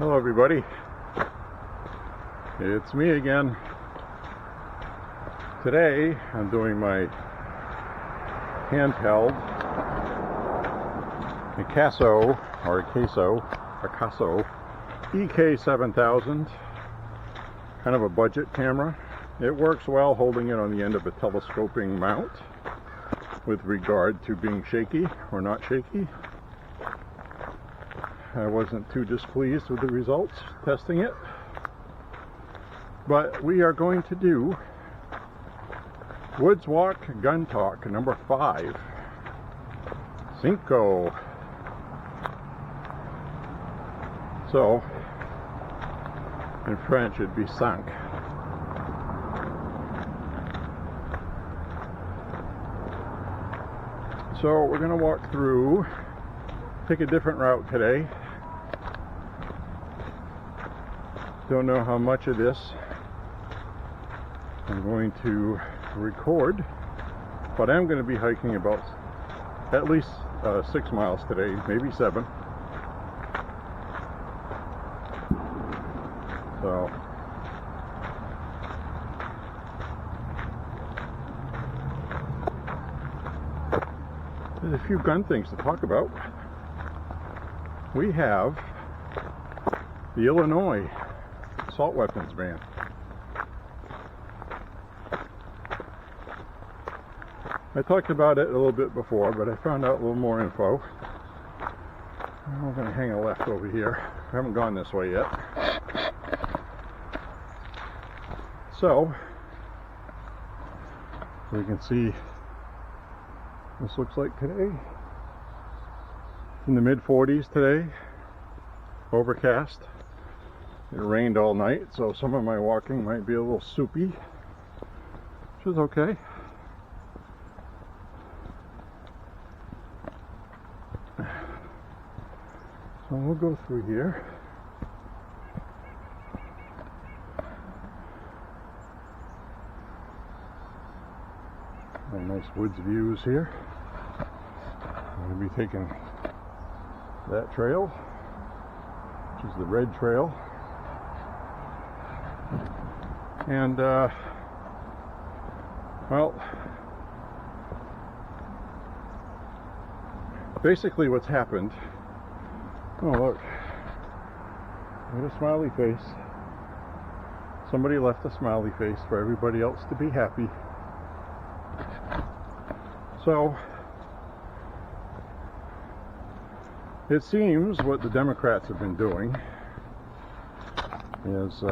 Hello everybody, it's me again. Today I'm doing my handheld Picasso EK7000, kind of a budget camera. It works well holding it on the end of a telescoping mount with regard to being shaky or not shaky. I wasn't too displeased with the results testing it, but we are going to do Woods Walk Gun Talk number 5. Cinco. So, in French it'd be cinq. So we're going to walk through, take a different route today. Don't know how much of this I'm going to record, but I'm going to be hiking about at least 6 miles today, maybe 7. So there's a few gun things to talk about. We have the Illinois assault weapons ban. I talked about it a little bit before, but I found out a little more info. I'm going to hang a left over here. I haven't gone this way yet. So, you can see this looks like today. In the mid 40s today. Overcast. It rained all night, so some of my walking might be a little soupy, which is okay. So we'll go through here. Nice woods views here. I'm going to be taking that trail, which is the red trail. And well, basically what's happened, oh look, I got a smiley face. Somebody left a smiley face for everybody else to be happy. So it seems what the Democrats have been doing is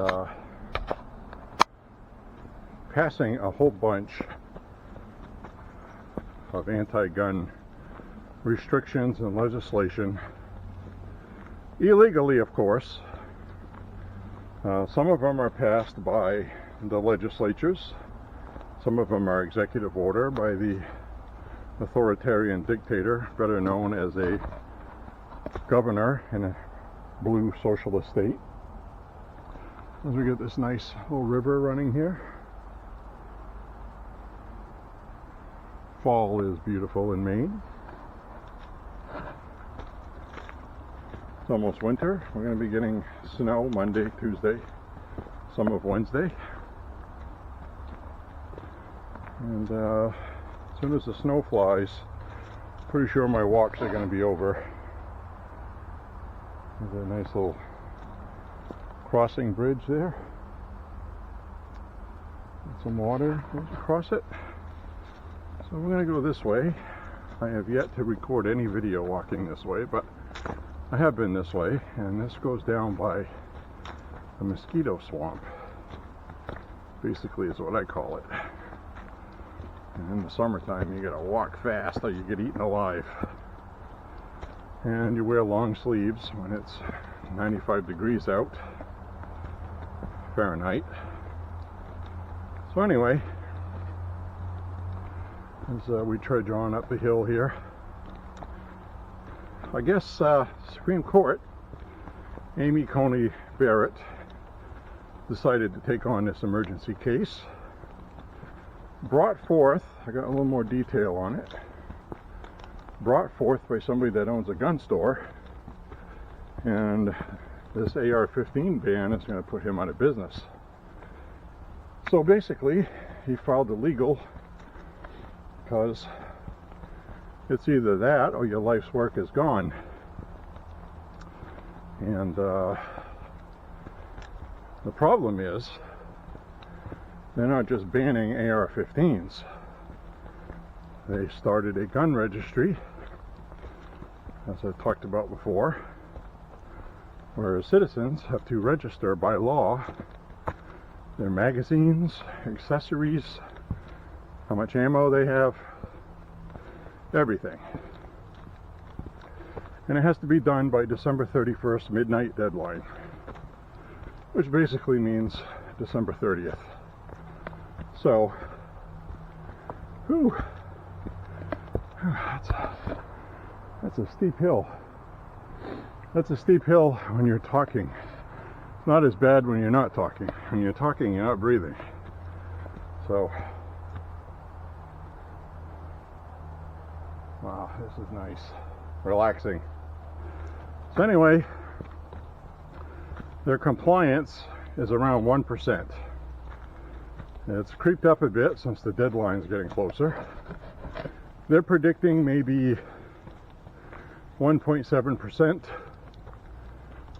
passing a whole bunch of anti-gun restrictions and legislation illegally, of course. Some of them are passed by the legislatures. Some of them are executive order by the authoritarian dictator, better known as a governor in a blue socialist state. As we get this nice little river running here. Fall is beautiful in Maine. It's almost winter. We're going to be getting snow Monday, Tuesday, some of Wednesday. And as soon as the snow flies, pretty sure my walks are going to be over. There's a nice little crossing bridge there. And some water goes across it. So we're going to go this way. I have yet to record any video walking this way, but I have been this way, and this goes down by a mosquito swamp. Basically is what I call it. And in the summertime you gotta walk fast or you get eaten alive. And you wear long sleeves when it's 95 degrees out Fahrenheit. So anyway, as we trudge on up the hill here, I guess Supreme Court, Amy Coney Barrett, decided to take on this emergency case. Brought forth, I got a little more detail on it, brought forth by somebody that owns a gun store, and this AR-15 ban is going to put him out of business. So basically, he filed illegal because it's either that or your life's work is gone. And the problem is, they're not just banning AR-15s. They started a gun registry, as I talked about before, where citizens have to register by law their magazines, accessories, how much ammo they have, everything. And it has to be done by December 31st midnight deadline, which basically means December 30th. So, whew, that's a steep hill. That's a steep hill when you're talking. It's not as bad when you're not talking. When you're talking, you're not breathing. So, wow, this is nice. Relaxing. So anyway, their compliance is around 1%. It's creeped up a bit since the deadline's getting closer. They're predicting maybe 1.7%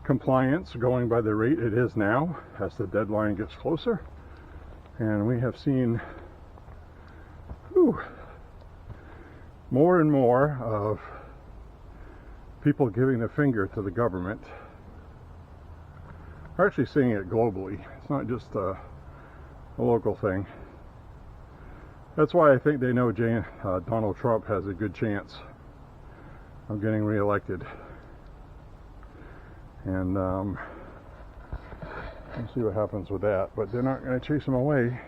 compliance going by the rate it is now as the deadline gets closer. And we have seen more and more of people giving the finger to the government. We're actually seeing it globally. It's not just a local thing. That's why I think they know Donald Trump has a good chance of getting reelected. And we'll see what happens with that. But they're not going to chase him away.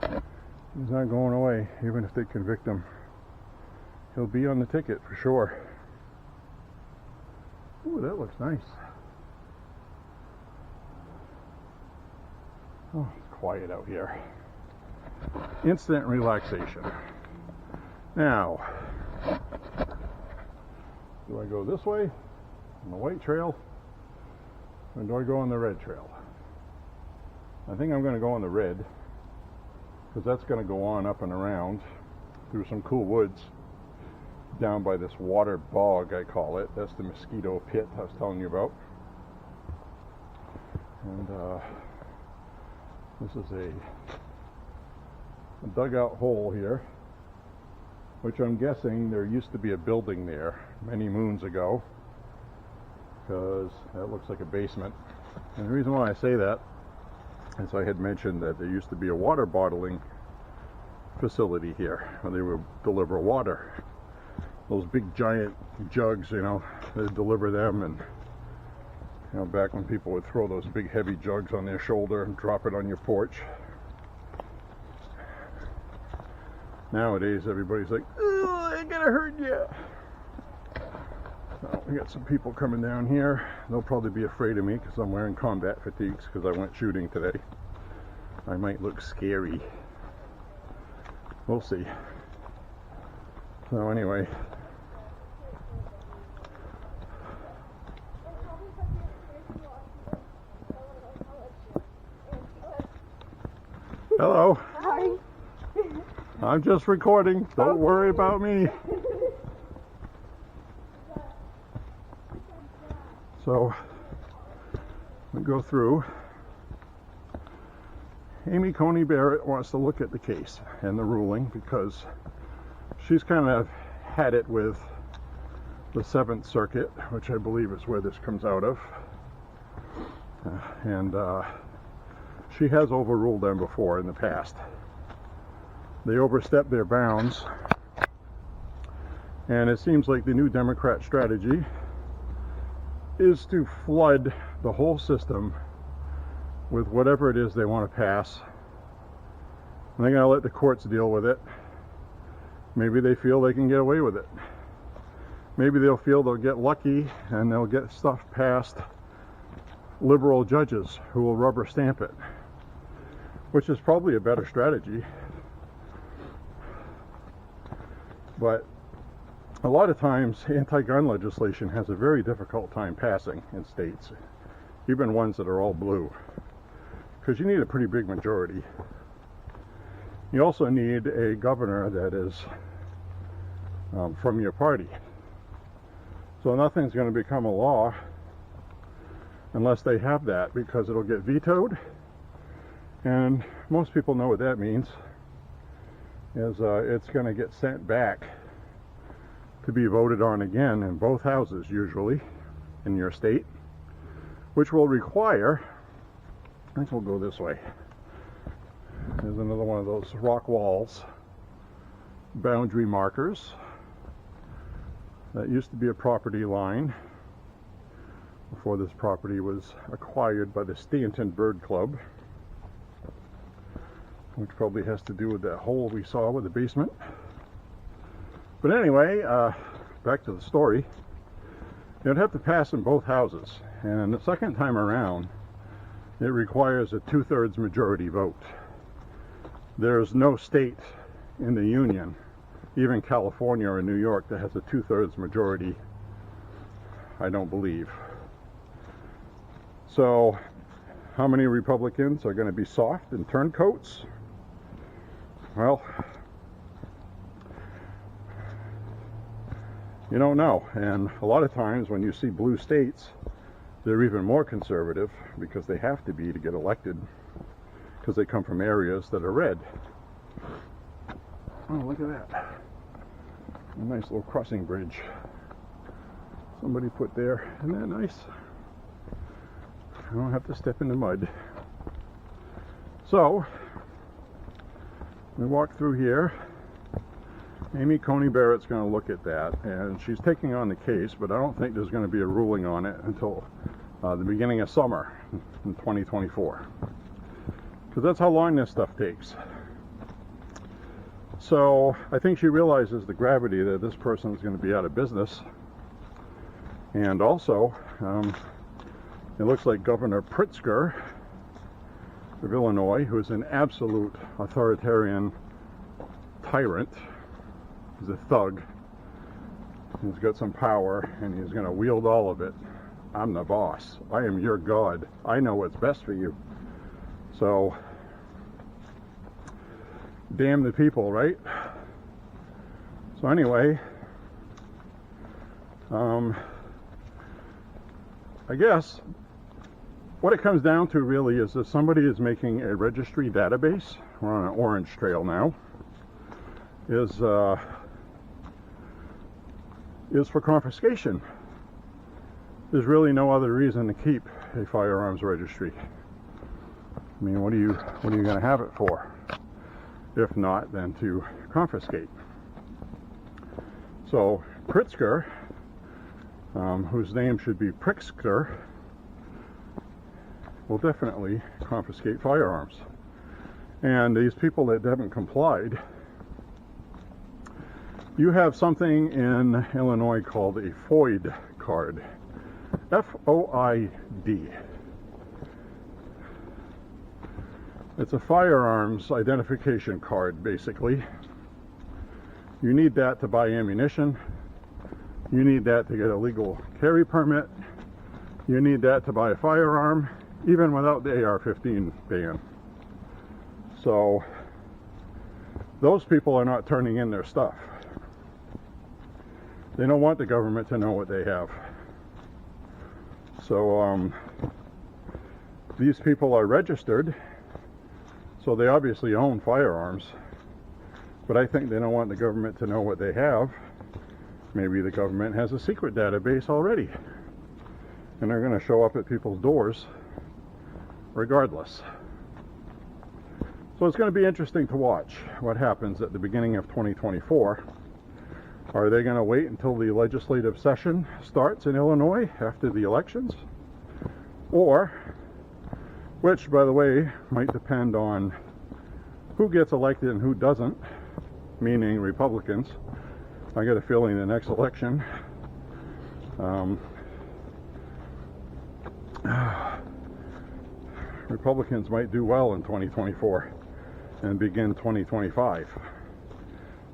He's not going away, even if they convict him. He'll be on the ticket for sure. Ooh, that looks nice. Oh, it's quiet out here. Instant relaxation. Now, do I go this way on the white trail, or do I go on the red trail? I think I'm going to go on the red, because that's going to go on up and around through some cool woods down by this water bog, I call it. That's the mosquito pit I was telling you about. And this is a dugout hole here, which I'm guessing there used to be a building there many moons ago, because that looks like a basement. And the reason why I say that is I had mentioned that there used to be a water bottling facility here where they would deliver water. Those big giant jugs, you know, they'd deliver them, and you know, back when people would throw those big heavy jugs on their shoulder and drop it on your porch. Nowadays everybody's like, "Oh, I'm gonna hurt you." So we got some people coming down here. They'll probably be afraid of me because I'm wearing combat fatigues because I went shooting today. I might look scary. We'll see. So anyway, hello. Hi. I'm just recording. Don't worry about me. So we go through. Amy Coney Barrett wants to look at the case and the ruling because she's kind of had it with the 7th Circuit, which I believe is where this comes out of. And she has overruled them before in the past. They overstepped their bounds. And it seems like the new Democrat strategy is to flood the whole system with whatever it is they want to pass. And they're going to let the courts deal with it. Maybe they feel they can get away with it. Maybe they'll feel they'll get lucky and they'll get stuff past liberal judges who will rubber stamp it, which is probably a better strategy. But a lot of times anti-gun legislation has a very difficult time passing in states. even ones that are all blue, because you need a pretty big majority. You also need a governor that is from your party. So nothing's going to become a law unless they have that, because it'll get vetoed, and most people know what that means, is it's going to get sent back to be voted on again in both houses, usually, in your state, which will require, I think we'll go this way, there's another one of those rock walls, boundary markers. That used to be a property line before this property was acquired by the Stanton Bird Club, which probably has to do with that hole we saw with the basement. But anyway, back to the story. You'd have to pass in both houses, and the second time around it requires a 2/3 majority vote. There's no state in the Union, even California or New York, that has a 2/3 majority, I don't believe. So how many Republicans are going to be soft and turncoats? Well, you don't know. And a lot of times when you see blue states, they're even more conservative, because they have to be to get elected, because they come from areas that are red. Oh, look at that. A nice little crossing bridge somebody put there. Isn't that nice? I don't have to step in the mud. So we walk through here. Amy Coney Barrett's going to look at that, and she's taking on the case, but I don't think there's going to be a ruling on it until the beginning of summer in 2024, because that's how long this stuff takes. So I think she realizes the gravity that this person is going to be out of business, and also it looks like Governor Pritzker of Illinois, who is an absolute authoritarian tyrant. He's a thug. He's got some power, and he's going to wield all of it. I'm the boss. I am your God. I know what's best for you. So, damn the people, right? So anyway, I guess what it comes down to really is that somebody is making a registry database. We're on an orange trail now. Is for confiscation. There's really no other reason to keep a firearms registry. I mean, what are you going to have it for? If not, then to confiscate. So Pritzker, whose name should be Pritzker, will definitely confiscate firearms. And these people that haven't complied, you have something in Illinois called a FOID card. F-O-I-D. It's a firearms identification card, basically. You need that to buy ammunition. You need that to get a legal carry permit. You need that to buy a firearm, even without the AR-15 ban. So those people are not turning in their stuff. They don't want the government to know what they have. So these people are registered, so they obviously own firearms, but I think they don't want the government to know what they have. Maybe the government has a secret database already, and they're going to show up at people's doors regardless. So it's going to be interesting to watch what happens at the beginning of 2024. Are they going to wait until the legislative session starts in Illinois after the elections? Or, which, by the way, might depend on who gets elected and who doesn't, meaning Republicans. I get a feeling the next election, Republicans might do well in 2024 and begin 2025.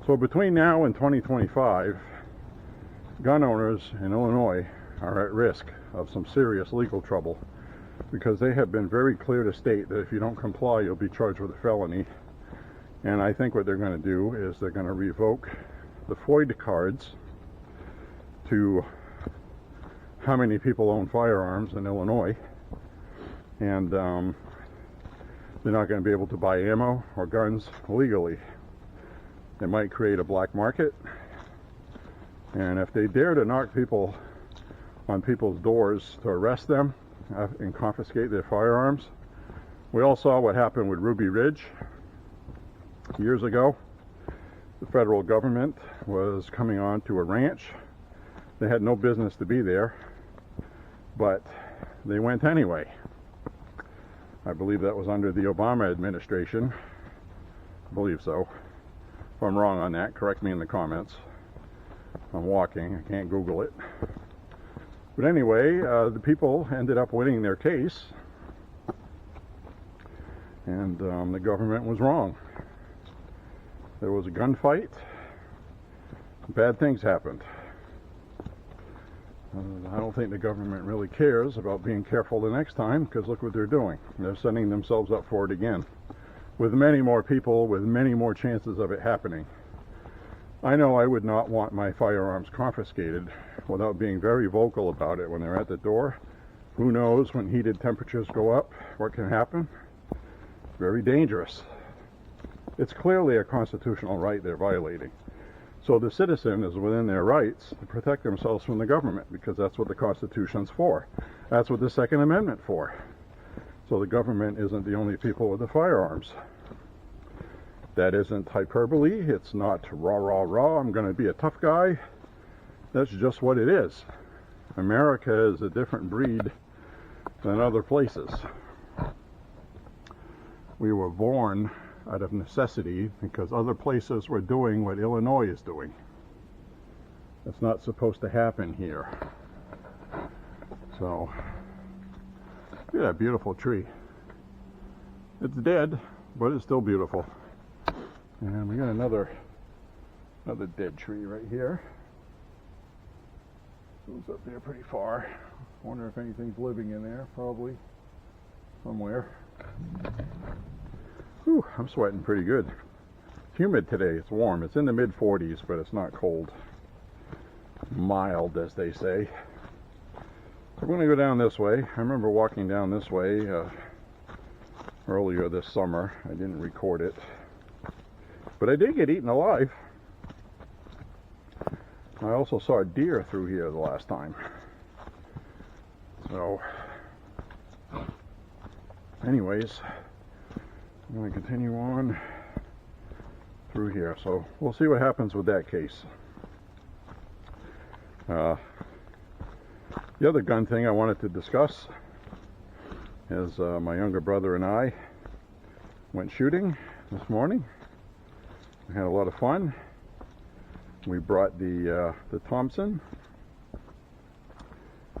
So between now and 2025, gun owners in Illinois are at risk of some serious legal trouble because they have been very clear to state that if you don't comply, you'll be charged with a felony. And I think what they're going to do is they're going to revoke the FOID cards to how many people own firearms in Illinois, and they're not going to be able to buy ammo or guns legally. They might create a black market, and if they dare to knock people on people's doors to arrest them and confiscate their firearms. We all saw what happened with Ruby Ridge years ago. The federal government was coming on to a ranch. They had no business to be there, but they went anyway. I believe that was under the Obama administration. I believe so. If I'm wrong on that, correct me in the comments. I'm walking, I can't Google it. But anyway, the people ended up winning their case, and the government was wrong. There was a gunfight. Bad things happened. I don't think the government really cares about being careful the next time, because look what they're doing. They're setting themselves up for it again, with many more people, with many more chances of it happening. I know I would not want my firearms confiscated without being very vocal about it when they're at the door. Who knows, when heated temperatures go up, what can happen? Very dangerous. It's clearly a constitutional right they're violating. So the citizen is within their rights to protect themselves from the government, because that's what the Constitution's for. That's what the Second Amendment for. So the government isn't the only people with the firearms. That isn't hyperbole. It's not rah, rah, rah, I'm going to be a tough guy. That's just what it is. America is a different breed than other places. We were born out of necessity because other places were doing what Illinois is doing. That's not supposed to happen here. So, look at that beautiful tree. It's dead, but it's still beautiful. And we got another dead tree right here. Goes up there pretty far. Wonder if anything's living in there. Probably somewhere. Whew, I'm sweating pretty good. It's humid today. It's warm. It's in the mid-40s, but it's not cold. Mild, as they say. So we're going to go down this way. I remember walking down this way earlier this summer. I didn't record it. But I did get eaten alive. I also saw a deer through here the last time. So, anyways, I'm going to continue on through here. So we'll see what happens with that case. The other gun thing I wanted to discuss is my younger brother and I went shooting this morning. We had a lot of fun. We brought the Thompson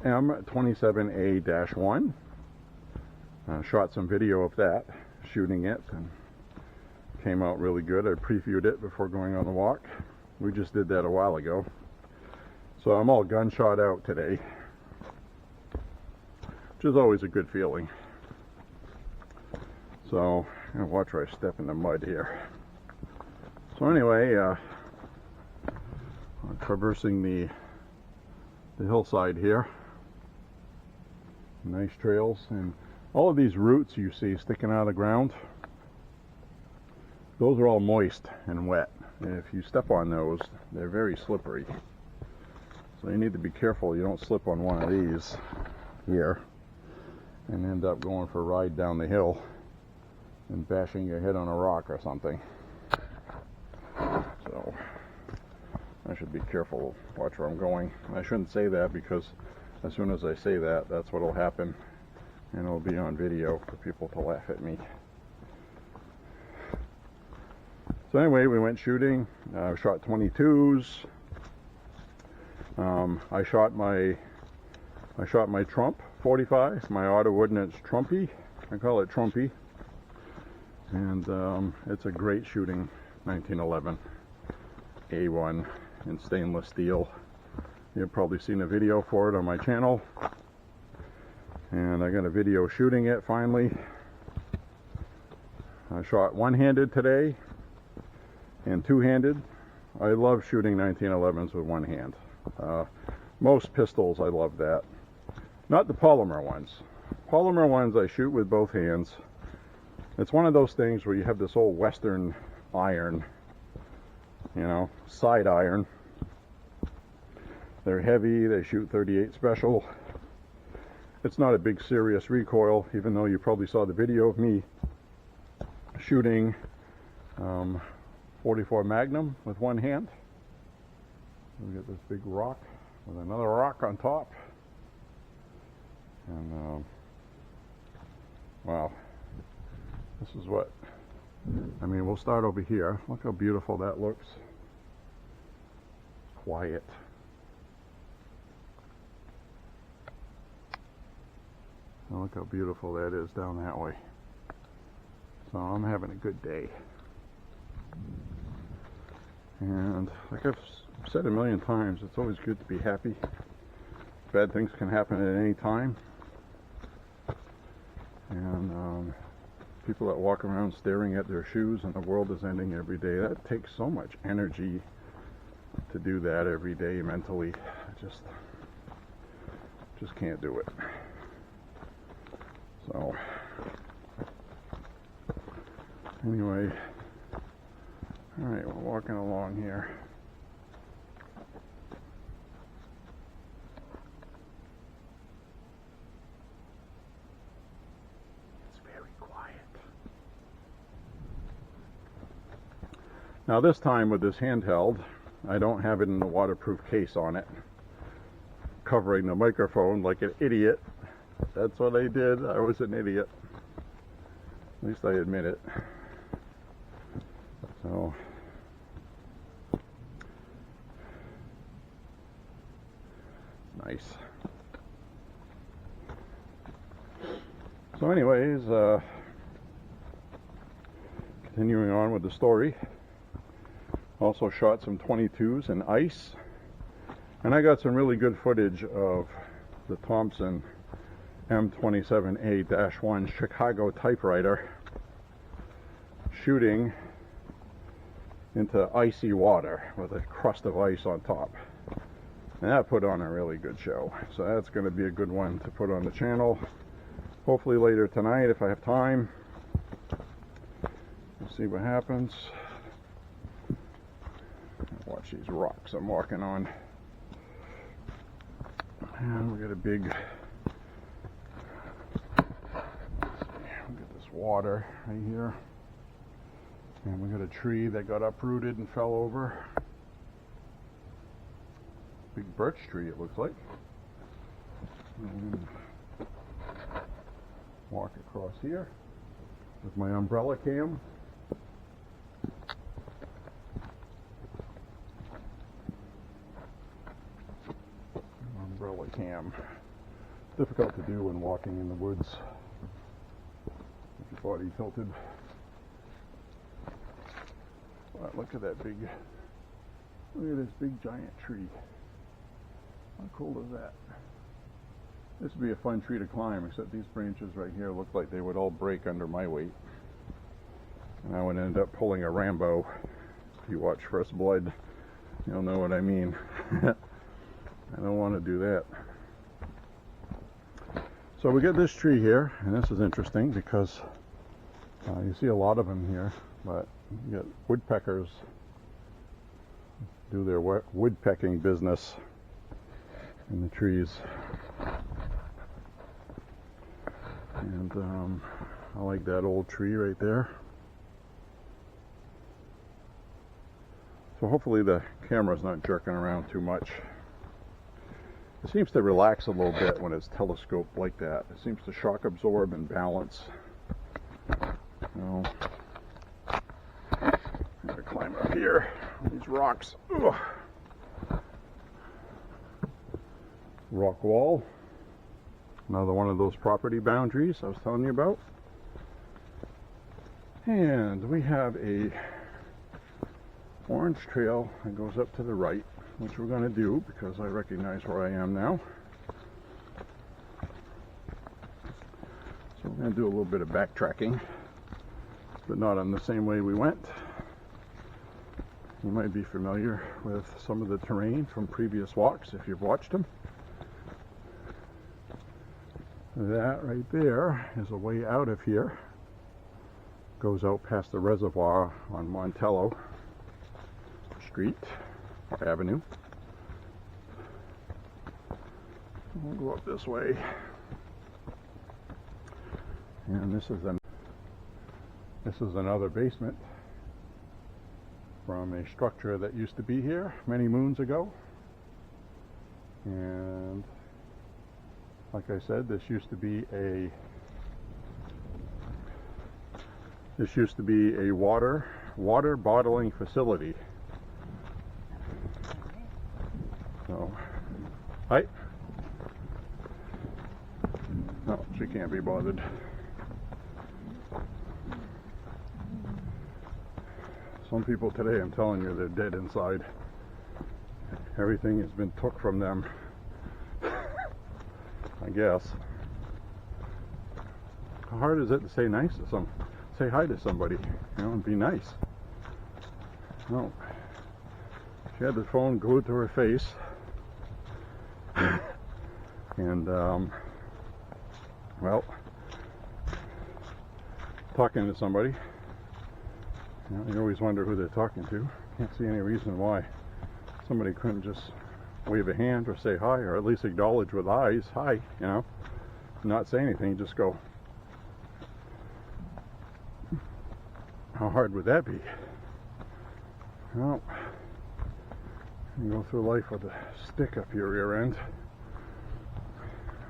M27A-1. Shot some video of that, shooting it, and came out really good. I previewed it before going on the walk. We just did that a while ago. So I'm all gunshot out today, which is always a good feeling. So, I'm gonna watch where I step in the mud here. So anyway, I'm traversing the hillside here. Nice trails, and all of these roots you see sticking out of the ground, those are all moist and wet. And if you step on those, they're very slippery. So you need to be careful you don't slip on one of these here and end up going for a ride down the hill and bashing your head on a rock or something. So I should be careful, watch where I'm going. I shouldn't say that, because as soon as I say that, that's what will happen, and it'll be on video for people to laugh at me. So anyway, we went shooting. Shot 22s. I shot my Trump 45, my auto ordnance Trumpy. I call it Trumpy, and it's a great shooting 1911 A1 in stainless steel. You've probably seen a video for it on my channel. And I got a video shooting it finally. I shot one-handed today and two-handed. I love shooting 1911s with one hand. Most pistols, I love that. Not the polymer ones. Polymer ones I shoot with both hands. It's one of those things where you have this old Western iron, you know, side iron. They're heavy, they shoot 38 special. It's not a big serious recoil, even though you probably saw the video of me shooting 44 Magnum with one hand. We got this big rock with another rock on top. And wow, this is what, I mean, we'll start over here. Look how beautiful that looks. Quiet. Now look how beautiful that is down that way. So I'm having a good day. And like I've said a million times, it's always good to be happy. Bad things can happen at any time. And people that walk around staring at their shoes and the world is ending every day, that takes so much energy to do that every day mentally. I just can't do it. So anyway, all right, we're walking along here. It's very quiet. Now this time with this handheld, I don't have it in a waterproof case on it, covering the microphone like an idiot. That's what I did. I was an idiot. At least I admit it. So nice. So anyways, continuing on with the story. Also shot some 22s in ice. And I got some really good footage of the Thompson M27A-1 Chicago typewriter shooting into icy water with a crust of ice on top. And that put on a really good show. So that's going to be a good one to put on the channel. Hopefully later tonight if I have time. We'll see what happens. Watch these rocks I'm walking on. And we got a big, we got this water right here. And we got a tree that got uprooted and fell over. Big birch tree it looks like. And walk across here with my umbrella cam. Umbrella cam. Difficult to do when walking in the woods with your body tilted. But look at that big, look at this big giant tree. How cool is that? This would be a fun tree to climb, except these branches right here look like they would all break under my weight. And I would end up pulling a Rambo. If you watch First Blood, you'll know what I mean. I don't want to do that. So we got this tree here, and this is interesting because you see a lot of them here, but you got woodpeckers do their woodpecking business in the trees. And I like that old tree right there. So hopefully the camera's not jerking around too much. It seems to relax a little bit when it's telescoped like that. It seems to shock absorb and balance. You know, I'm gonna climb up here on these rocks. Ugh. Rock wall. Another one of those property boundaries I was telling you about. And we have a orange trail that goes up to the right, which we're going to do because I recognize where I am now. and do a little bit of backtracking, but not on the same way we went. You might be familiar with some of the terrain from previous walks if you've watched them. That right there is a way out of here. Goes out past the reservoir on Montello Street or Avenue. We'll go up this way. And this is another basement from a structure that used to be here many moons ago. And like I said, this used to be a water bottling facility. So, hi. No, she can't be bothered. Some people today, I'm telling you, they're dead inside. Everything has been took from them, I guess. How hard is it to say say hi to somebody, you know, and be nice? No. She had the phone glued to her face, and well, talking to somebody. You know, you always wonder who they're talking to. Can't see any reason why somebody couldn't just wave a hand or say hi, or at least acknowledge with eyes, hi, you know, not say anything, just go. How hard would that be? Well, you go through life with a stick up your rear end.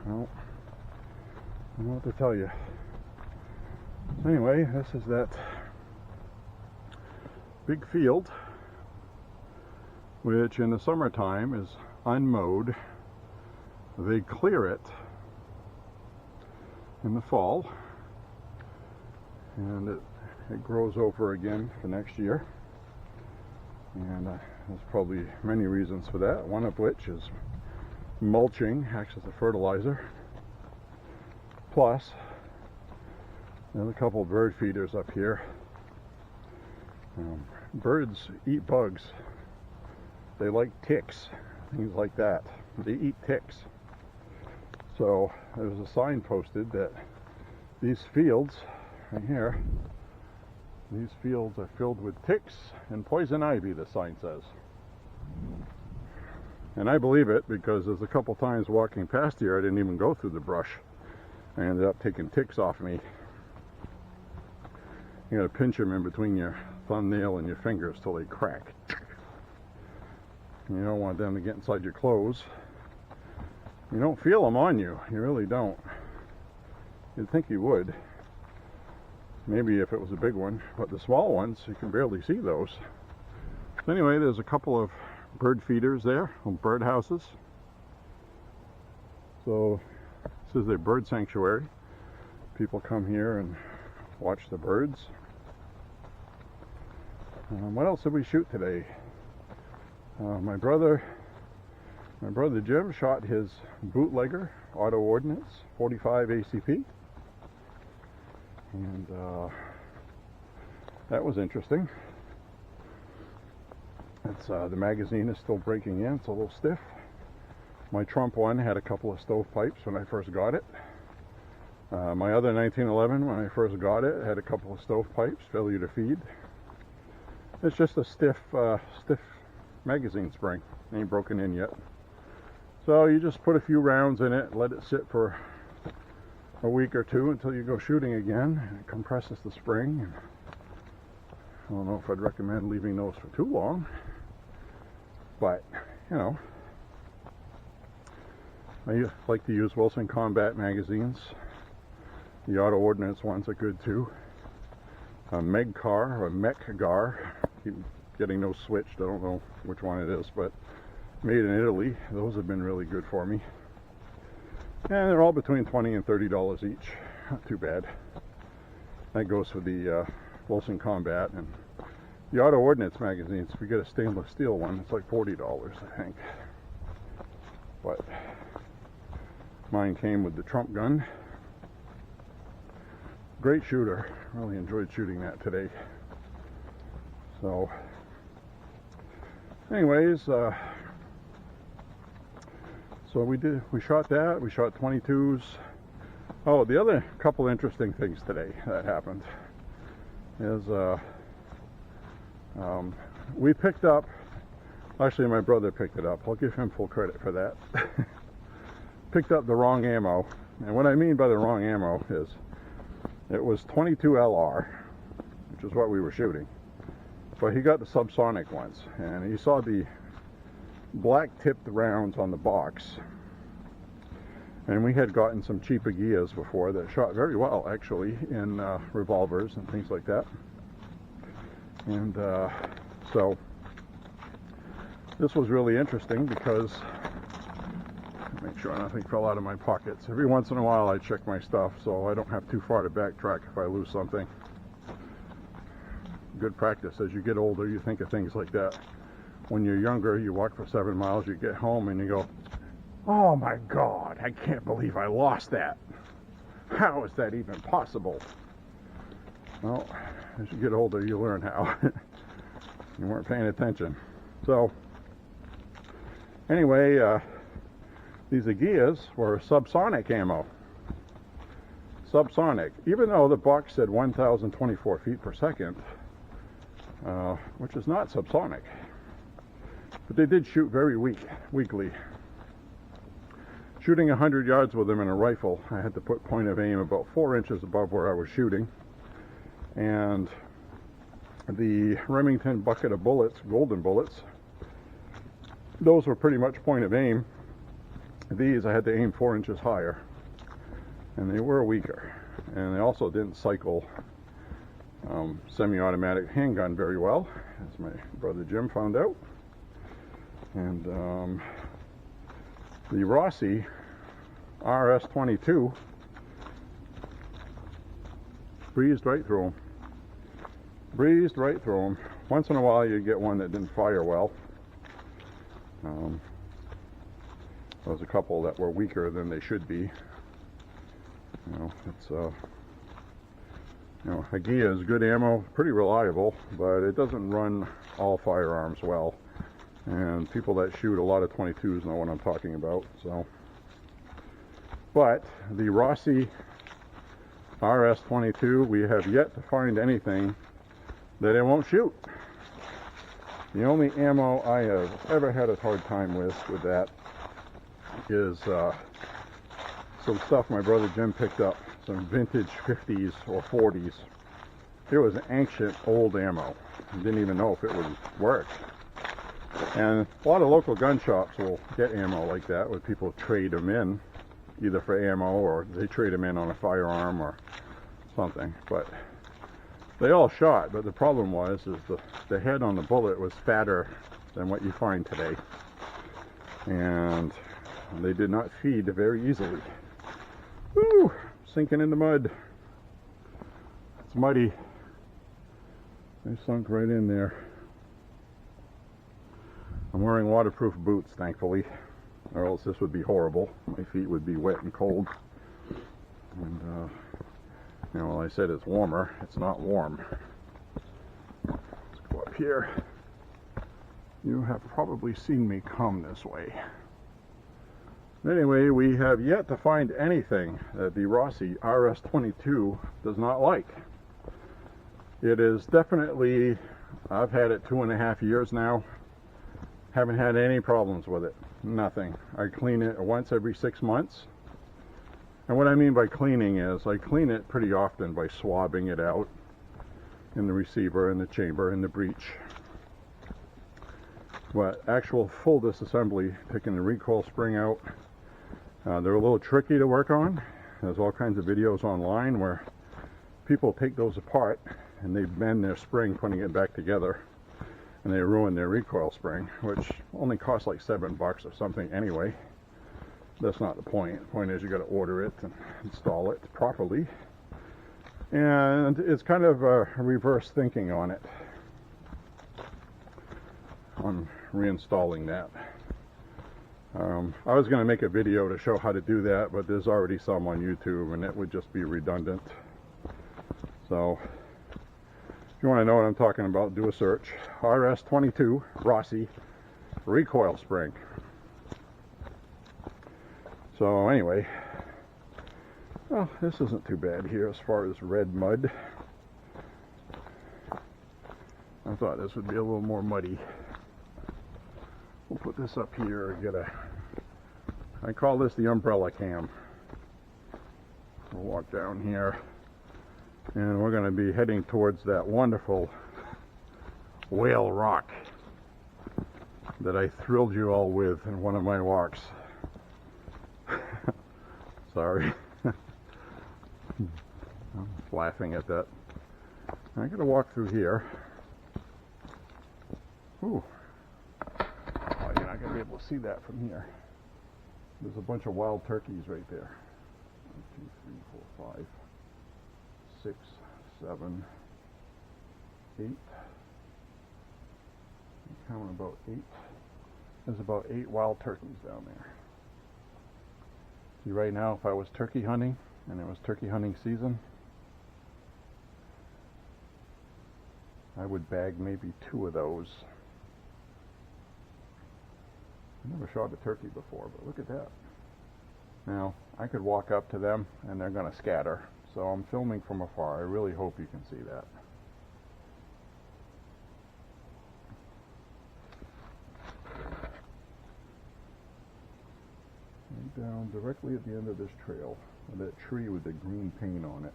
Well, I don't know what to tell you. So anyway, this is that big field, which in the summertime is unmowed. They clear it in the fall, and it grows over again for next year. And there's probably many reasons for that, one of which is mulching acts as a fertilizer. Plus, there's a couple of bird feeders up here. Birds eat bugs. They like ticks, things like that. They eat ticks. So there's a sign posted that these fields right here, these fields are filled with ticks and poison ivy, the sign says. And I believe it, because there's a couple times walking past here I didn't even go through the brush. I ended up taking ticks off me. You gotta pinch them in between your thumbnail and your fingers till they crack. You don't want them to get inside your clothes. You don't feel them on you. You really don't. You'd think you would. Maybe if it was a big one, but the small ones, you can barely see those. So anyway, there's a couple of bird feeders there, or bird houses. So this is a bird sanctuary. People come here and watch the birds. What else did we shoot today? My brother Jim shot his bootlegger auto ordnance 45 ACP, and that was interesting. It's the magazine is still breaking in; it's a little stiff. My Trump one had a couple of stovepipes when I first got it. My other 1911, when I first got it, had a couple of stovepipes, failure to feed. It's just a stiff magazine spring. Ain't broken in yet. So you just put a few rounds in it, let it sit for a week or two until you go shooting again, and it compresses the spring. I don't know if I'd recommend leaving those for too long, but you know, I like to use Wilson Combat magazines. The auto ordnance ones are good too. A Megcar or Mekgar, keep getting those switched, I don't know which one it is, but made in Italy. Those have been really good for me. And they're all between $20 and $30 each. Not too bad. That goes for the Wilson Combat. And the auto ordnance magazines, if you get a stainless steel one, it's like $40, I think. But mine came with the Trump gun. Great shooter. Really enjoyed shooting that today. So, anyways, so we shot that. We shot 22s. Oh, the other couple interesting things today that happened is we picked up. Actually, my brother picked it up. I'll give him full credit for that. Picked up the wrong ammo, and what I mean by the wrong ammo is it was 22 LR, which is what we were shooting. But he got the subsonic ones, and he saw the black tipped rounds on the box. And we had gotten some cheap Aguillas before that shot very well, actually, in revolvers and things like that. And so this was really interesting because, make sure nothing fell out of my pockets. Every once in a while I check my stuff so I don't have too far to backtrack if I lose something. Good practice. As you get older, you think of things like that. When you're younger, you walk for 7 miles, you get home and you go, oh my God, I can't believe I lost that. How is that even possible? Well, as you get older, you learn how. You weren't paying attention. So, anyway, these Aguillas were subsonic ammo. Subsonic. Even though the box said 1,024 feet per second, which is not subsonic. But they did shoot very weakly. Shooting 100 yards with them in a rifle, I had to put point of aim about 4 inches above where I was shooting. And the Remington bucket of bullets, golden bullets, those were pretty much point of aim. These I had to aim 4 inches higher, and they were weaker. And they also didn't cycle semi-automatic handgun very well, as my brother Jim found out. And the Rossi RS-22 breezed right through them. Breezed right through them. Once in a while you get one that didn't fire well. There was a couple that were weaker than they should be. You know, it's Aguilla is good ammo, pretty reliable, but it doesn't run all firearms well. And people that shoot a lot of 22s know what I'm talking about. So, but the Rossi RS-22, we have yet to find anything that it won't shoot. The only ammo I have ever had a hard time with that is some stuff my brother Jim picked up, some vintage 50s or 40s. It was ancient old ammo. I didn't even know if it would work. And a lot of local gun shops will get ammo like that, where people trade them in, either for ammo or they trade them in on a firearm or something. But they all shot, but the problem was the head on the bullet was fatter than what you find today. And they did not feed very easily. Woo! Sinking in the mud. It's muddy. They sunk right in there. I'm wearing waterproof boots, thankfully, or else this would be horrible. My feet would be wet and cold. And, you know, well, I said it's warmer. It's not warm. Let's go up here. You have probably seen me come this way. Anyway, we have yet to find anything that the Rossi RS-22 does not like. It is definitely, I've had it 2.5 years now. Haven't had any problems with it. Nothing. I clean it once every 6 months. And what I mean by cleaning is I clean it pretty often by swabbing it out in the receiver, in the chamber, in the breech. But actual full disassembly, taking the recoil spring out, they're a little tricky to work on. There's all kinds of videos online where people take those apart and they bend their spring putting it back together, and they ruin their recoil spring, which only costs like $7 or something anyway. That's not the point. The point is you got to order it and install it properly. And it's kind of a reverse thinking on it. On reinstalling that. I was going to make a video to show how to do that, but there's already some on YouTube and it would just be redundant. So if you want to know what I'm talking about, do a search. RS22 Rossi recoil spring. So anyway, well, this isn't too bad here as far as red mud. I thought this would be a little more muddy. We'll put this up here and I call this the umbrella cam. We'll walk down here and we're going to be heading towards that wonderful whale rock that I thrilled you all with in one of my walks. Sorry. I'm laughing at that. I gotta walk through here. Ooh. Oh, you're not gonna be able to see that from here. There's a bunch of wild turkeys right there. 1, 2, 3, 4, 5, 6, 7, 8. I'm counting about 8. There's about 8 wild turkeys down there. See, right now, if I was turkey hunting and it was turkey hunting season, I would bag maybe 2 of those. I never shot a turkey before, but look at that. Now, I could walk up to them and they're going to scatter. So I'm filming from afar. I really hope you can see that. And down directly at the end of this trail, that tree with the green paint on it.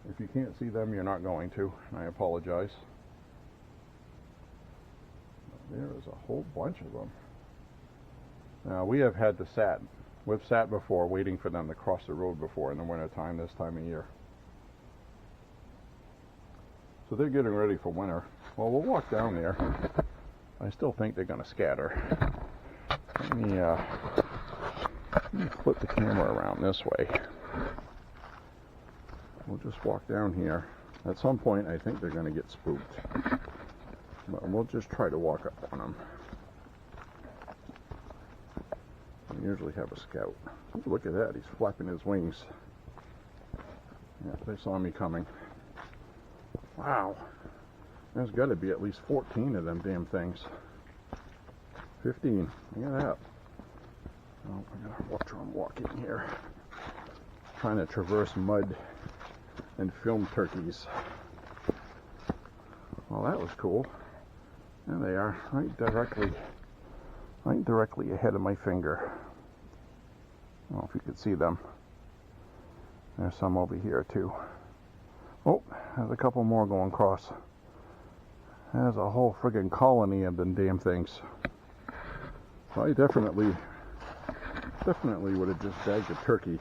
If you can't see them, you're not going to, and I apologize. There is a whole bunch of them. Now, we have had to sat. We've sat before waiting for them to cross the road before in the winter time, this time of year. So they're getting ready for winter. Well, we'll walk down there. I still think they're going to scatter. Let me flip the camera around this way. We'll just walk down here. At some point, I think they're going to get spooked. But we'll just try to walk up on them. I usually have a scout. Ooh, look at that, he's flapping his wings. Yeah, they saw me coming. Wow. There's got to be at least 14 of them damn things. 15. Look at that. Oh, I gotta watch where I'm walking here. Trying to traverse mud and film turkeys. Well, that was cool. There they are, right directly ahead of my finger. I don't know if you could see them. There's some over here too. Oh, there's a couple more going across. There's a whole friggin' colony of them damn things. So I definitely would have just bagged a turkey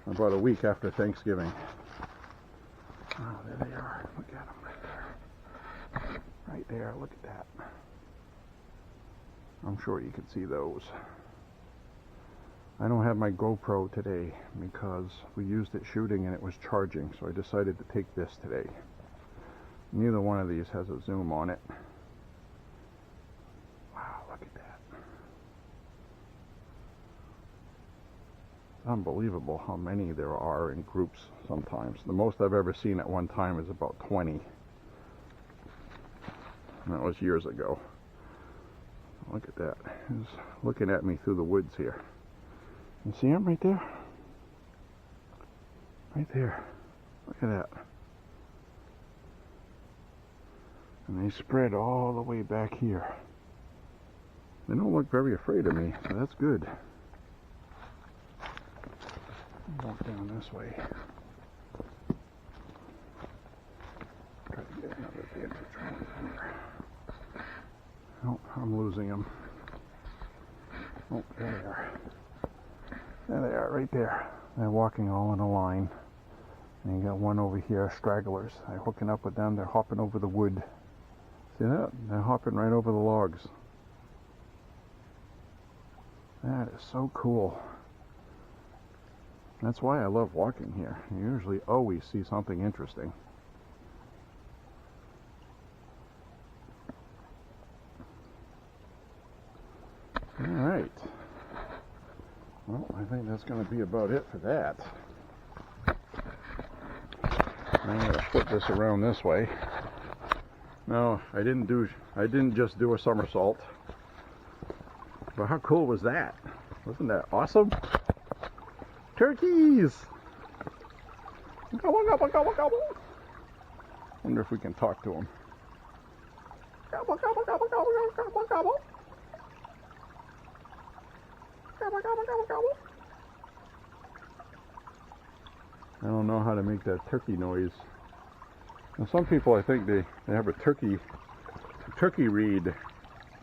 about a week after Thanksgiving. Oh, there they are. Look at them right there. Right there, look at that. I'm sure you can see those. I don't have my GoPro today because we used it shooting and it was charging, so I decided to take this today. Neither one of these has a zoom on it. Wow, look at that. It's unbelievable how many there are in groups sometimes. The most I've ever seen at one time is about 20. And that was years ago. Look at that. He's looking at me through the woods here. You see him right there? Right there. Look at that. And they spread all the way back here. They don't look very afraid of me, so that's good. Walk down this way. Try to get another vantage point here. Oh, I'm losing them. Oh, there they are. There they are, right there. They're walking all in a line. And you got one over here, stragglers. I'm hooking up with them. They're hopping over the wood. See that? They're hopping right over the logs. That is so cool. That's why I love walking here. You usually always see something interesting. Alright. Well, I think that's going to be about it for that. I'm going to flip this around this way. No, I didn't just do a somersault. But how cool was that? Wasn't that awesome? Turkeys! Gobble, gobble, gobble, gobble. Wonder if we can talk to them. Gobble, gobble, gobble, gobble, gobble, gobble. Gobble, gobble, gobble, gobble. I don't know how to make that turkey noise. Now, some people, I think they have a turkey reed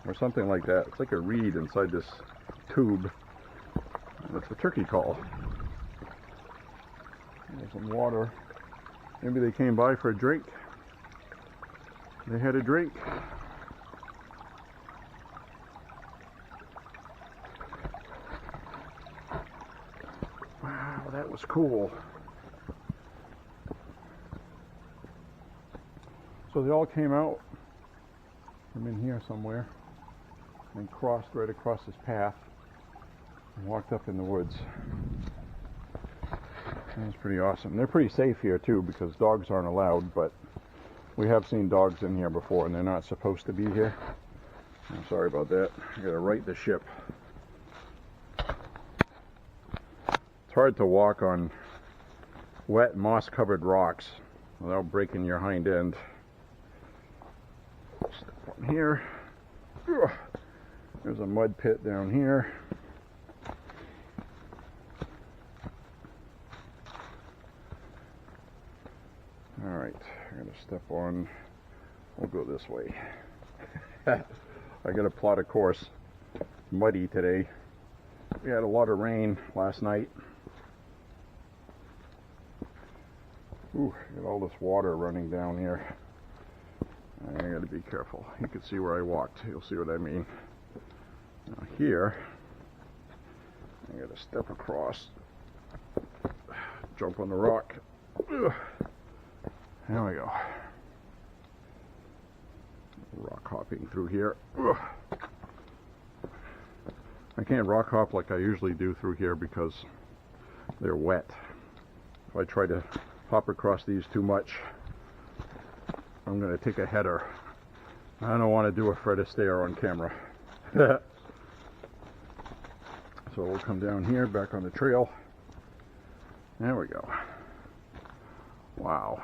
or something like that. It's like a reed inside this tube. And it's a turkey call. There's some water. Maybe they came by for a drink. They had a drink. Wow, that was cool. So they all came out from in here somewhere and crossed right across this path and walked up in the woods. That was pretty awesome. They're pretty safe here too because dogs aren't allowed, but we have seen dogs in here before and they're not supposed to be here. I'm sorry about that. I gotta right the ship. It's hard to walk on wet moss-covered rocks without breaking your hind end. Step on here. There's a mud pit down here. Alright, I'm going to step on. We'll go this way. I got to plot a course. Muddy today. We had a lot of rain last night. Ooh, got all this water running down here. I got to be careful. You can see where I walked. You'll see what I mean. Now here, I got to step across, jump on the rock. Ugh. There we go. Rock hopping through here. Ugh. I can't rock hop like I usually do through here because they're wet. If I try to hop across these too much, I'm going to take a header. I don't want to do a Fred Astaire on camera. So we'll come down here, back on the trail. There we go. Wow.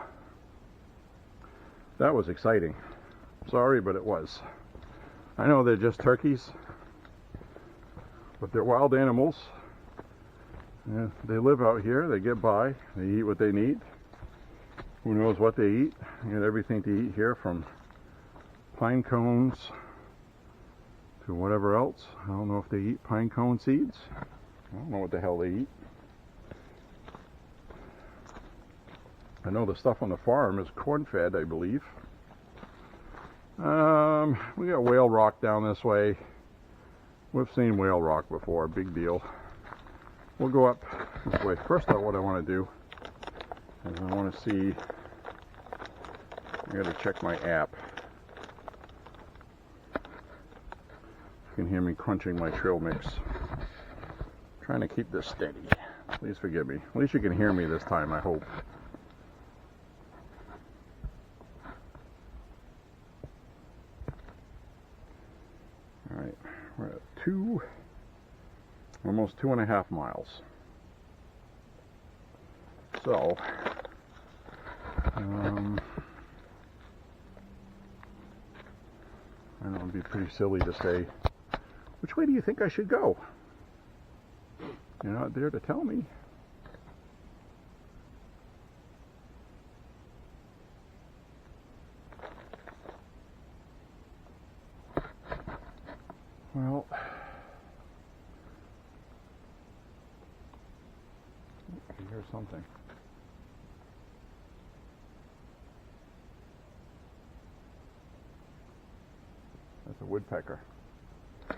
That was exciting. Sorry, but it was. I know they're just turkeys, but they're wild animals. Yeah, they live out here, they get by, they eat what they need. Who knows what they eat? They get everything to eat here, from pine cones to whatever else. I don't know if they eat pine cone seeds. I don't know what the hell they eat. I know the stuff on the farm is corn-fed, I believe. We got whale rock down this way. We've seen whale rock before, big deal. We'll go up this way. First, what I want to do is I want to see. I got to check my app. You can hear me crunching my trail mix. Trying to keep this steady. Please forgive me. At least you can hear me this time, I hope. Alright, we're at almost 2.5 miles. So, I know it'd be pretty silly to say, which way do you think I should go? You're not there to tell me. Well, I hear something. That's a woodpecker. I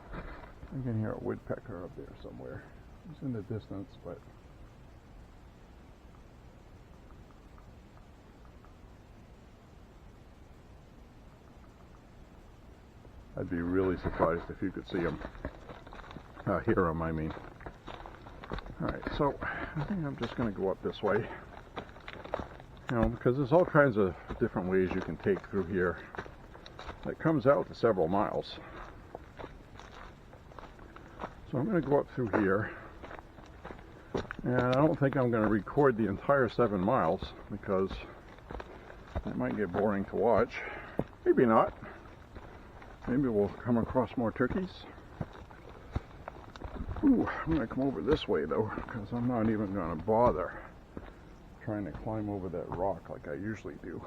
can hear a woodpecker up there somewhere. It's in the distance, but I'd be really surprised if you could see him. Hear him, I mean. Alright, so I think I'm just going to go up this way. You know, because there's all kinds of different ways you can take through here. It comes out to several miles. So I'm going to go up through here. And I don't think I'm going to record the entire 7 miles because it might get boring to watch. Maybe not. Maybe we'll come across more turkeys. Ooh, I'm going to come over this way though, because I'm not even going to bother trying to climb over that rock like I usually do.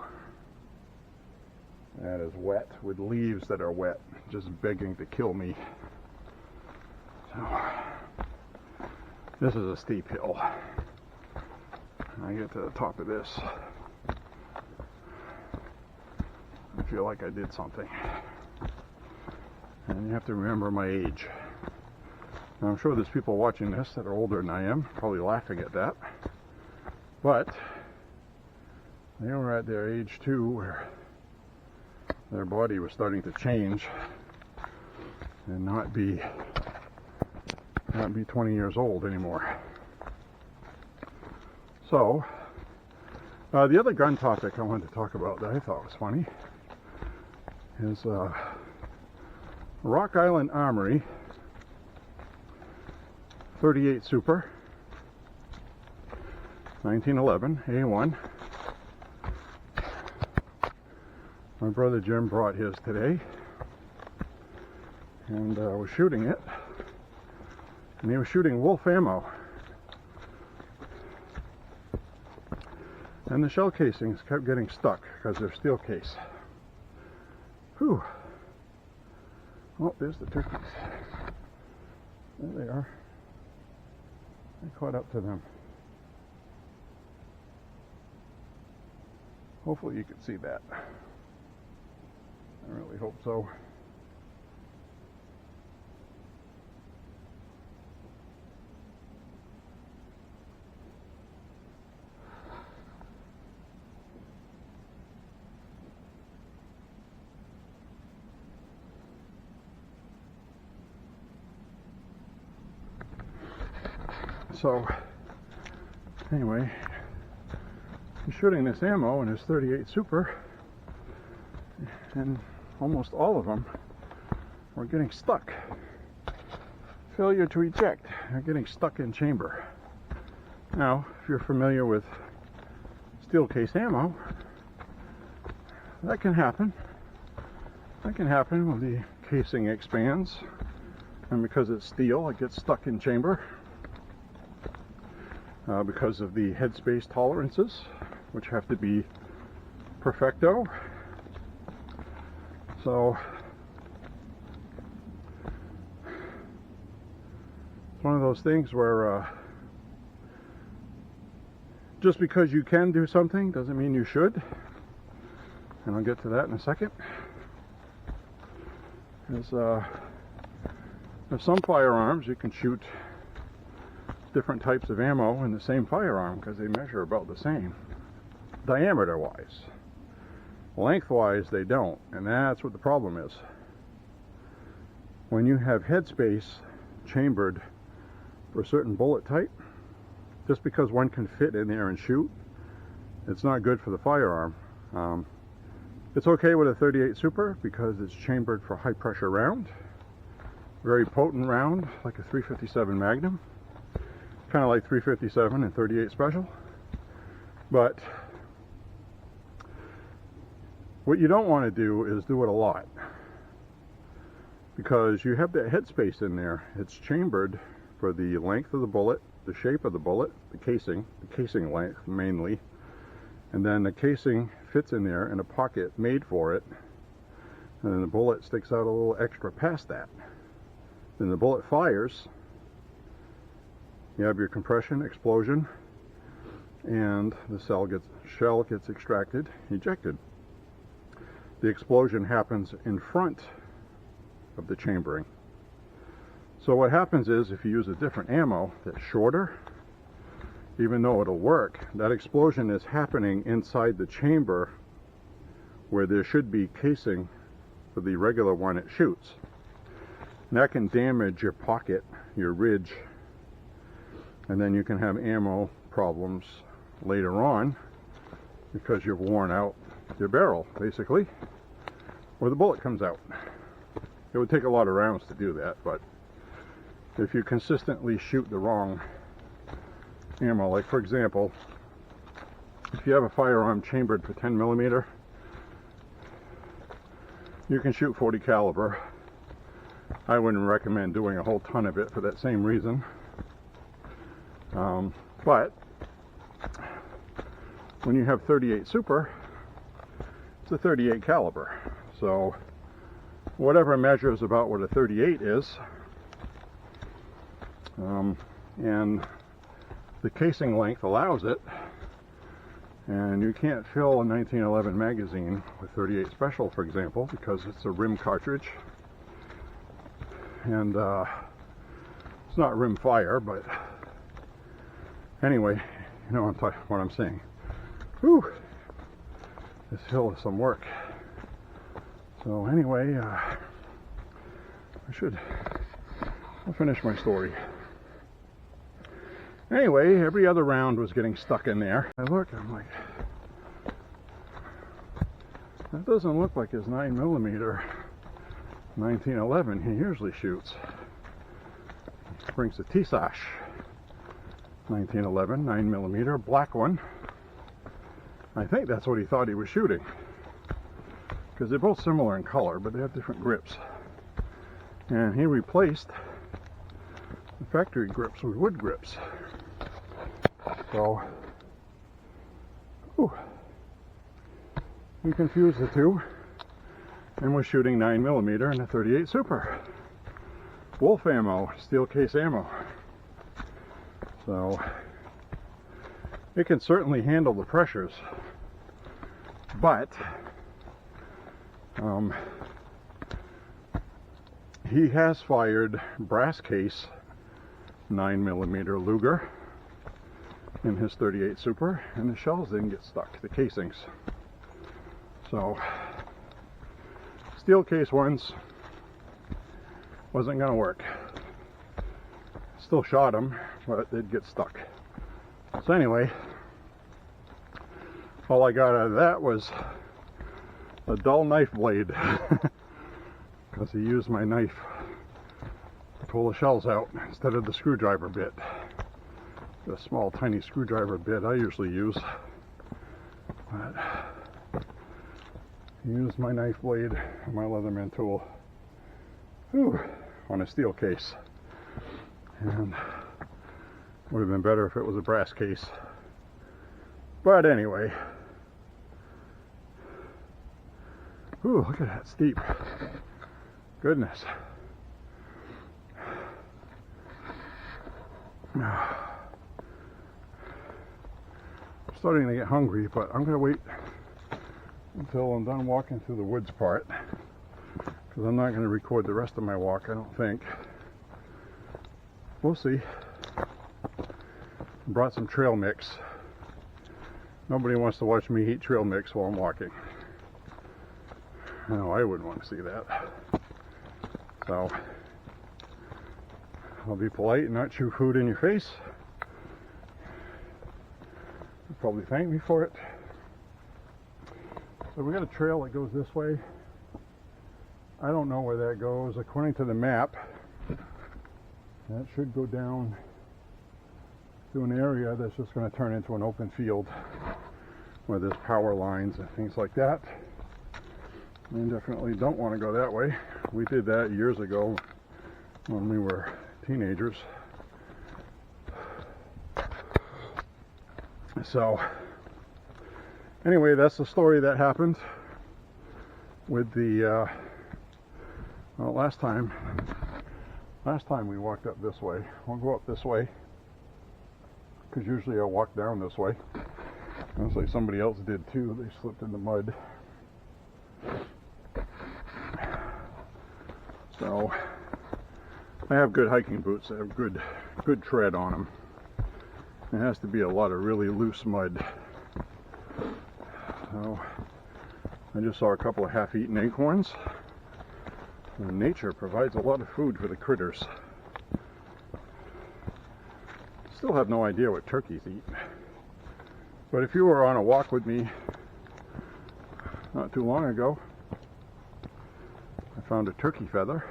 That is wet with leaves that are wet, just begging to kill me. So, this is a steep hill. I get to the top of this, I feel like I did something. And you have to remember my age. Now, I'm sure there's people watching this that are older than I am, probably laughing at that. But they were at their age too, where their body was starting to change and not be 20 years old anymore. So, the other gun topic I wanted to talk about that I thought was funny is Rock Island Armory 38 Super 1911 A1. My brother Jim brought his today and was shooting it, and he was shooting wolf ammo, and the shell casings kept getting stuck because they're steel case. Whew. Oh, there's the turkeys. There they are. I caught up to them. Hopefully you can see that. I really hope so. So, anyway, he's shooting this ammo in his 38 Super, and almost all of them were getting stuck. Failure to eject. They're getting stuck in chamber. Now, if you're familiar with steel case ammo, that can happen. That can happen when the casing expands, and because it's steel, it gets stuck in chamber. Because of the headspace tolerances, which have to be perfecto. So it's one of those things where just because you can do something doesn't mean you should, and I'll get to that in a second. There's some firearms you can shoot different types of ammo in the same firearm because they measure about the same, diameter wise. Lengthwise they don't, and that's what the problem is. When you have headspace chambered for a certain bullet type, just because one can fit in there and shoot, it's not good for the firearm. It's okay with a 38 Super because it's chambered for high pressure round, very potent round like a 357 Magnum. Kind of like 357 and 38 Special, but what you don't want to do is do it a lot, because you have that headspace in there. It's chambered for the length of the bullet, the shape of the bullet, the casing length mainly, and then the casing fits in there in a pocket made for it, and then the bullet sticks out a little extra past that. Then the bullet fires. You have your compression, explosion, and the shell gets extracted, ejected. The explosion happens in front of the chambering. So what happens is, if you use a different ammo that's shorter, even though it'll work, that explosion is happening inside the chamber where there should be casing for the regular one it shoots. And that can damage your pocket, your ridge, and then you can have ammo problems later on because you've worn out your barrel, basically, or the bullet comes out. It would take a lot of rounds to do that, but if you consistently shoot the wrong ammo, like for example, if you have a firearm chambered for 10 millimeter, you can shoot 40 caliber. I wouldn't recommend doing a whole ton of it for that same reason. But when you have 38 Super, it's a 38 caliber. So whatever measures about what a 38 is, and the casing length allows it, and you can't fill a 1911 magazine with 38 Special, for example, because it's a rim cartridge, and it's not rim fire, but anyway, you know what I'm saying. Whew, this hill is some work. So anyway, I'll finish my story. Anyway, every other round was getting stuck in there. I look, I'm like, that doesn't look like his 9 millimeter 1911 he usually shoots. He brings the T-Sash 1911 9 millimeter black one. I think that's what he thought he was shooting, because they're both similar in color, but they have different grips. And he replaced the factory grips with wood grips. So, we confused the two and was shooting 9 millimeter and a 38 Super. Wolf ammo, steel case ammo. So, it can certainly handle the pressures, but he has fired brass case 9 millimeter Luger in his 38 Super, and the shells didn't get stuck, the casings. So steel case ones wasn't gonna work. Still shot them, but they'd get stuck. So anyway, all I got out of that was a dull knife blade, because he used my knife to pull the shells out instead of the screwdriver bit. The small tiny screwdriver bit I usually use, but he used my knife blade and my Leatherman tool on a steel case, and would have been better if it was a brass case. But anyway, look at that steep. Goodness. I'm starting to get hungry, but I'm going to wait until I'm done walking through the woods part, because I'm not going to record the rest of my walk, I don't think. We'll see. Brought some trail mix. Nobody wants to watch me eat trail mix while I'm walking. No, I wouldn't want to see that. So I'll be polite and not chew food in your face. You'll probably thank me for it. So we got a trail that goes this way. I don't know where that goes. According to the map, that should go down to an area that's just going to turn into an open field where there's power lines and things like that. We definitely don't want to go that way. We did that years ago when we were teenagers. So anyway, that's the story that happened with the well, last time we walked up this way. We'll go up this way, because usually I walk down this way. Looks like somebody else did too. They slipped in the mud. So I have good hiking boots that have good tread on them. It has to be a lot of really loose mud. So I just saw a couple of half-eaten acorns. And nature provides a lot of food for the critters. Still have no idea what turkeys eat. But if you were on a walk with me not too long ago, I found a turkey feather.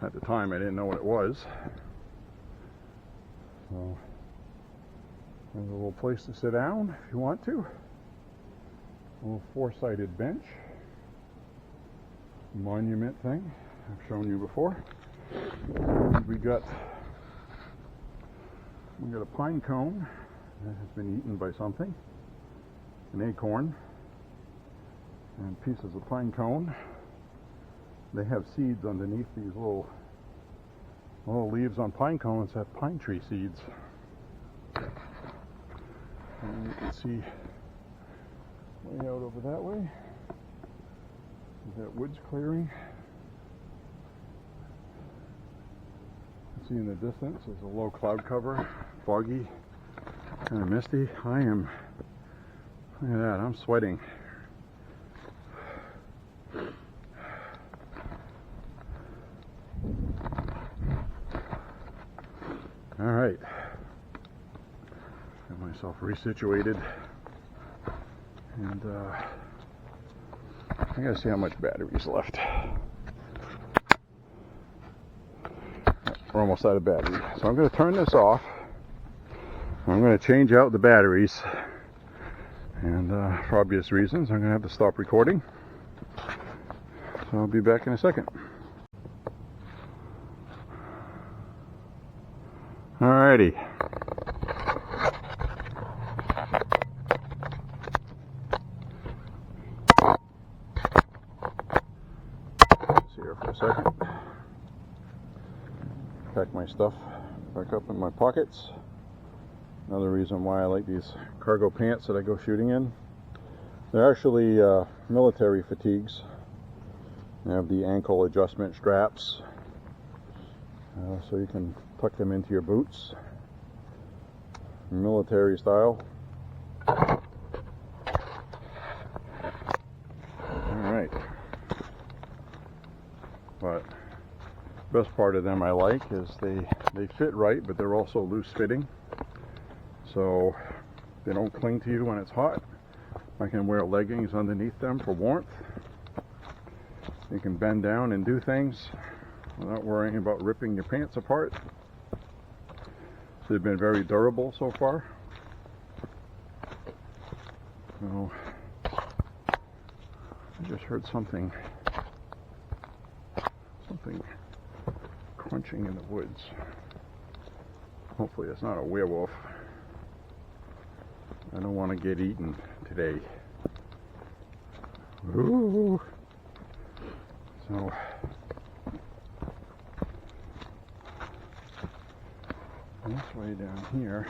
At the time I didn't know what it was. So there's a little place to sit down if you want to. A little four-sided bench. Monument thing I've shown you before. And we got a pine cone that has been eaten by something. An acorn. And pieces of pine cone. They have seeds underneath these little leaves on pine cones have pine tree seeds. And you can see way out over that way. Is that woods clearing? You can see in the distance there's a low cloud cover, foggy, kind of misty. Look at that, I'm sweating. Alright, got myself resituated, and I gotta see how much battery's left. We're almost out of battery, so I'm gonna turn this off. I'm gonna change out the batteries, and for obvious reasons I'm gonna have to stop recording, so I'll be back in a second. Alrighty. See here for a second. Pack my stuff back up in my pockets. Another reason why I like these cargo pants that I go shooting in. They're actually military fatigues. They have the ankle adjustment straps, so you can tuck them into your boots, military style. Alright. But best part of them I like is they fit right, but they're also loose fitting. So they don't cling to you when it's hot. I can wear leggings underneath them for warmth. You can bend down and do things without worrying about ripping your pants apart. They've been very durable so far. So, I just heard something crunching in the woods. Hopefully it's not a werewolf. I don't want to get eaten today. Ooh. So this way down here,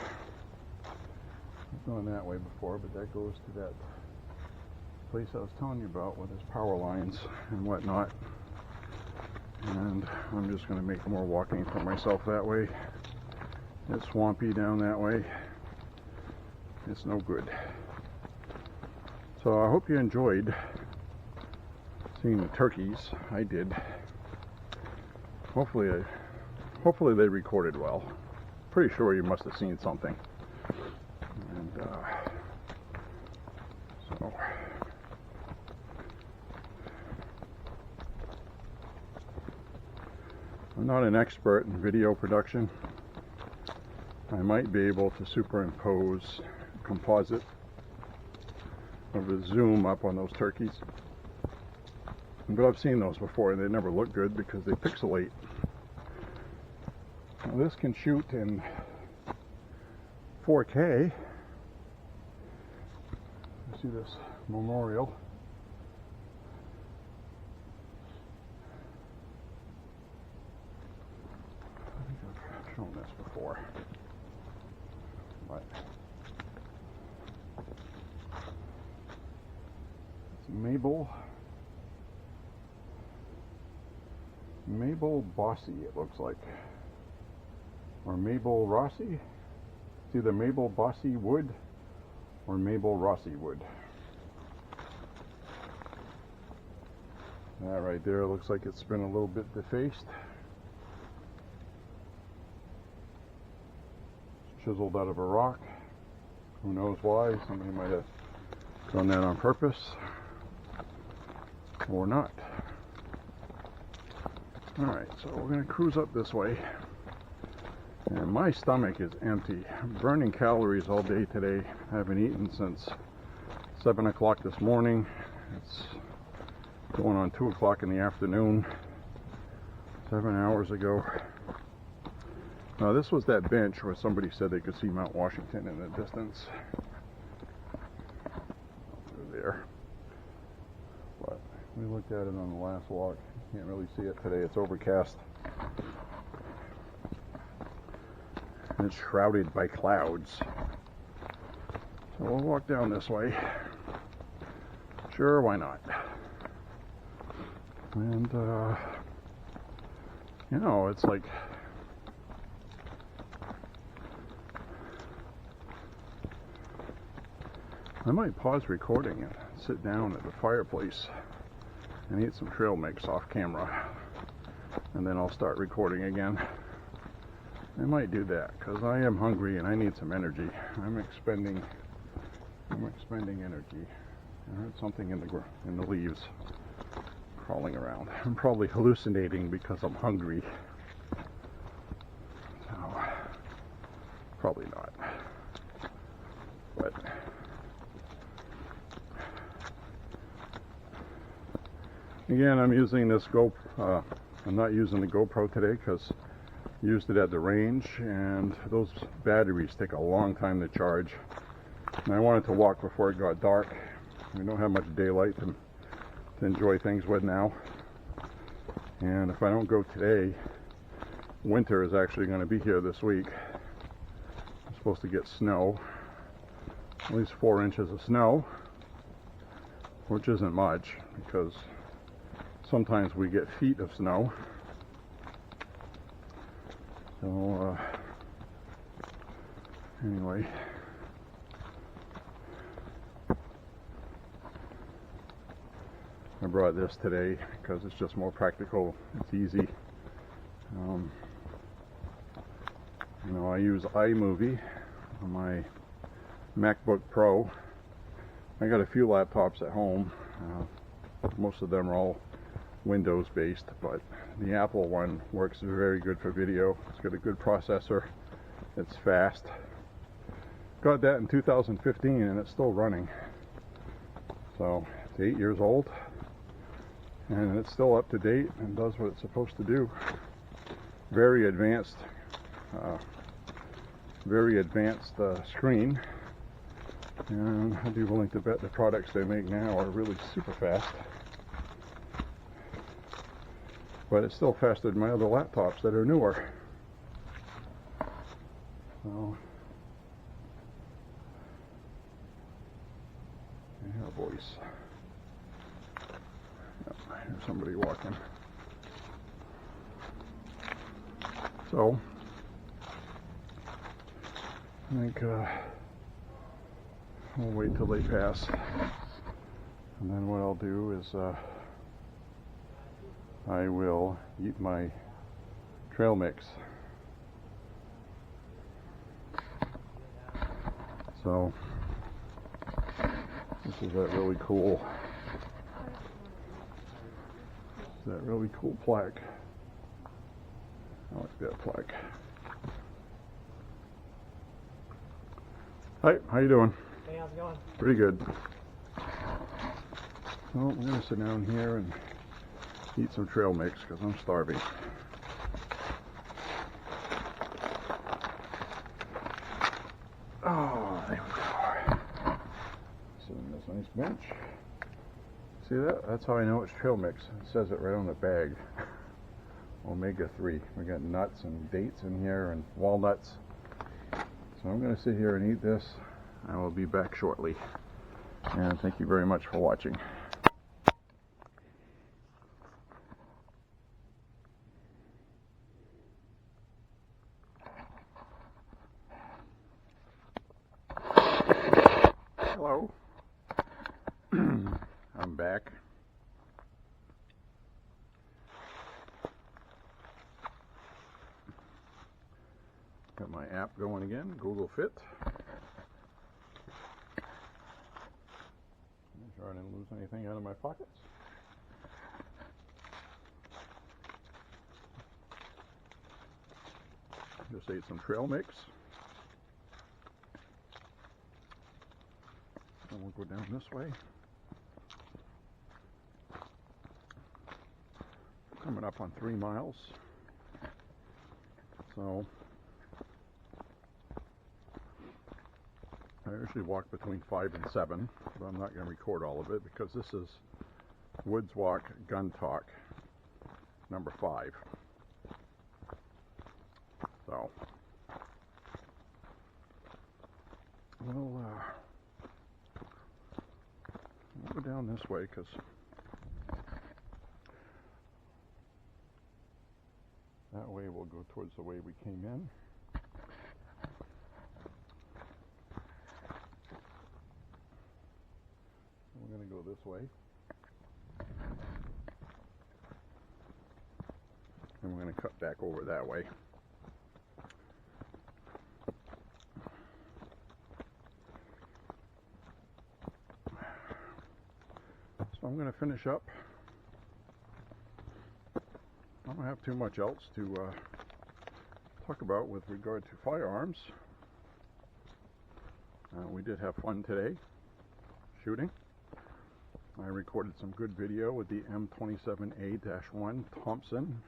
I've gone that way before, but that goes to that place I was telling you about where there's power lines and whatnot. And I'm just going to make more walking for myself that way. It's swampy down that way. It's no good. So I hope you enjoyed seeing the turkeys. I did. Hopefully they recorded well. Pretty sure you must have seen something. And so I'm not an expert in video production. I might be able to superimpose a composite of a zoom up on those turkeys. But I've seen those before and they never look good because they pixelate. Now this can shoot in 4K. You see this memorial. I think I've shown this before. But it's Mabel Bossy, it looks like. Or Mabel Rossi. It's either Mabel Bossy Wood or Mabel Rossi Wood. That right there looks like it's been a little bit defaced. It's chiseled out of a rock. Who knows why? Somebody might have done that on purpose or not. Alright, so we're going to cruise up this way. And my stomach is empty. I'm burning calories all day today. I haven't eaten since 7 o'clock this morning. It's going on 2 o'clock in the afternoon. 7 hours ago. Now this was that bench where somebody said they could see Mount Washington in the distance. There. But we looked at it on the last walk. Can't really see it today. It's overcast. And it's shrouded by clouds. So we'll walk down this way. Sure, why not? And you know, it's like I might pause recording and sit down at the fireplace and eat some trail mix off camera, and then I'll start recording again. I might do that because I am hungry and I need some energy. I'm expending energy. I heard something in the leaves crawling around. I'm probably hallucinating because I'm hungry. So probably not. But again, I'm using this I'm not using the GoPro today because I used it at the range, and those batteries take a long time to charge. And I wanted to walk before it got dark. We don't have much daylight to enjoy things with now. And if I don't go today, winter is actually going to be here this week. I'm supposed to get snow, at least 4 inches of snow, which isn't much because sometimes we get feet of snow. So anyway, I brought this today because it's just more practical. It's easy. You know, I use iMovie on my MacBook Pro. I got a few laptops at home. Most of them are all Windows based, but the Apple one works very good for video. It's got a good processor. It's fast. Got that in 2015 and it's still running. So it's 8 years old and it's still up to date and does what it's supposed to do. Very advanced screen, and I'd be willing to bet the products they make now are really super fast. But it's still faster than my other laptops that are newer. So, yeah, voice. Yep, I hear somebody walking. So, I think we'll wait till they pass, and then what I'll do is I will eat my trail mix. So this is that really cool plaque. I like that plaque. Hi, how you doing? Hey, how's it going? Pretty good. So I'm gonna sit down here and eat some trail mix because I'm starving. Oh, there we go. Sit on this nice bench. See that? That's how I know it's trail mix. It says it right on the bag. Omega-3. We got nuts and dates in here and walnuts. So I'm going to sit here and eat this. I will be back shortly. And thank you very much for watching. Hello. I'm back. Got my app going again, Google Fit. sure I didn't lose anything out of my pockets. Just ate some trail mix. And we'll go down this way. Coming up on 3 miles. So I usually walk between 5 and 7, but I'm not going to record all of it because this is Woods Walk Gun Talk number 5. So we'll go down this way because that way we'll go towards the way we came in. We're going to go this way. And we're going to cut back over that way. So I'm going to finish up. I don't have too much else to talk about with regard to firearms. We did have fun today shooting. I recorded some good video with the M27A-1 Thompson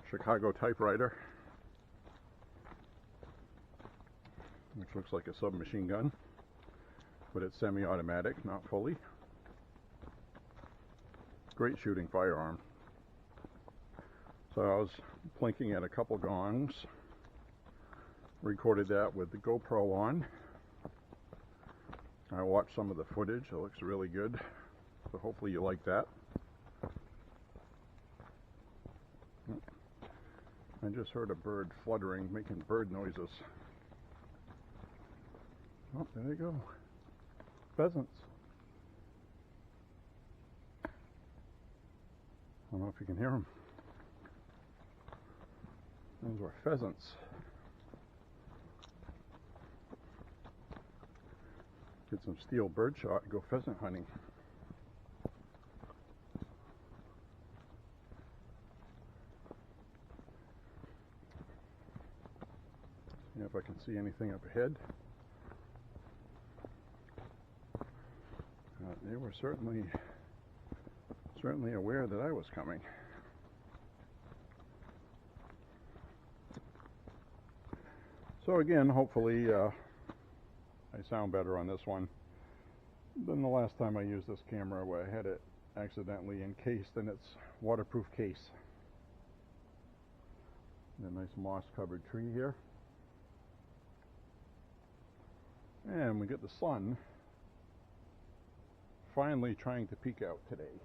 Chicago typewriter, which looks like a submachine gun, but it's semi-automatic, not fully. Great shooting firearm. So I was plinking at a couple gongs, recorded that with the GoPro on. I watched some of the footage, it looks really good, so hopefully you like that. I just heard a bird fluttering, making bird noises. Oh, there they go. Pheasants. I don't know if you can hear them. Those were pheasants. Get some steel bird shot and go pheasant hunting. See if I can see anything up ahead. They were certainly aware that I was coming. So again, hopefully I sound better on this one than the last time I used this camera where I had it accidentally encased in its waterproof case. A nice moss covered tree here. And we get the sun finally trying to peek out today.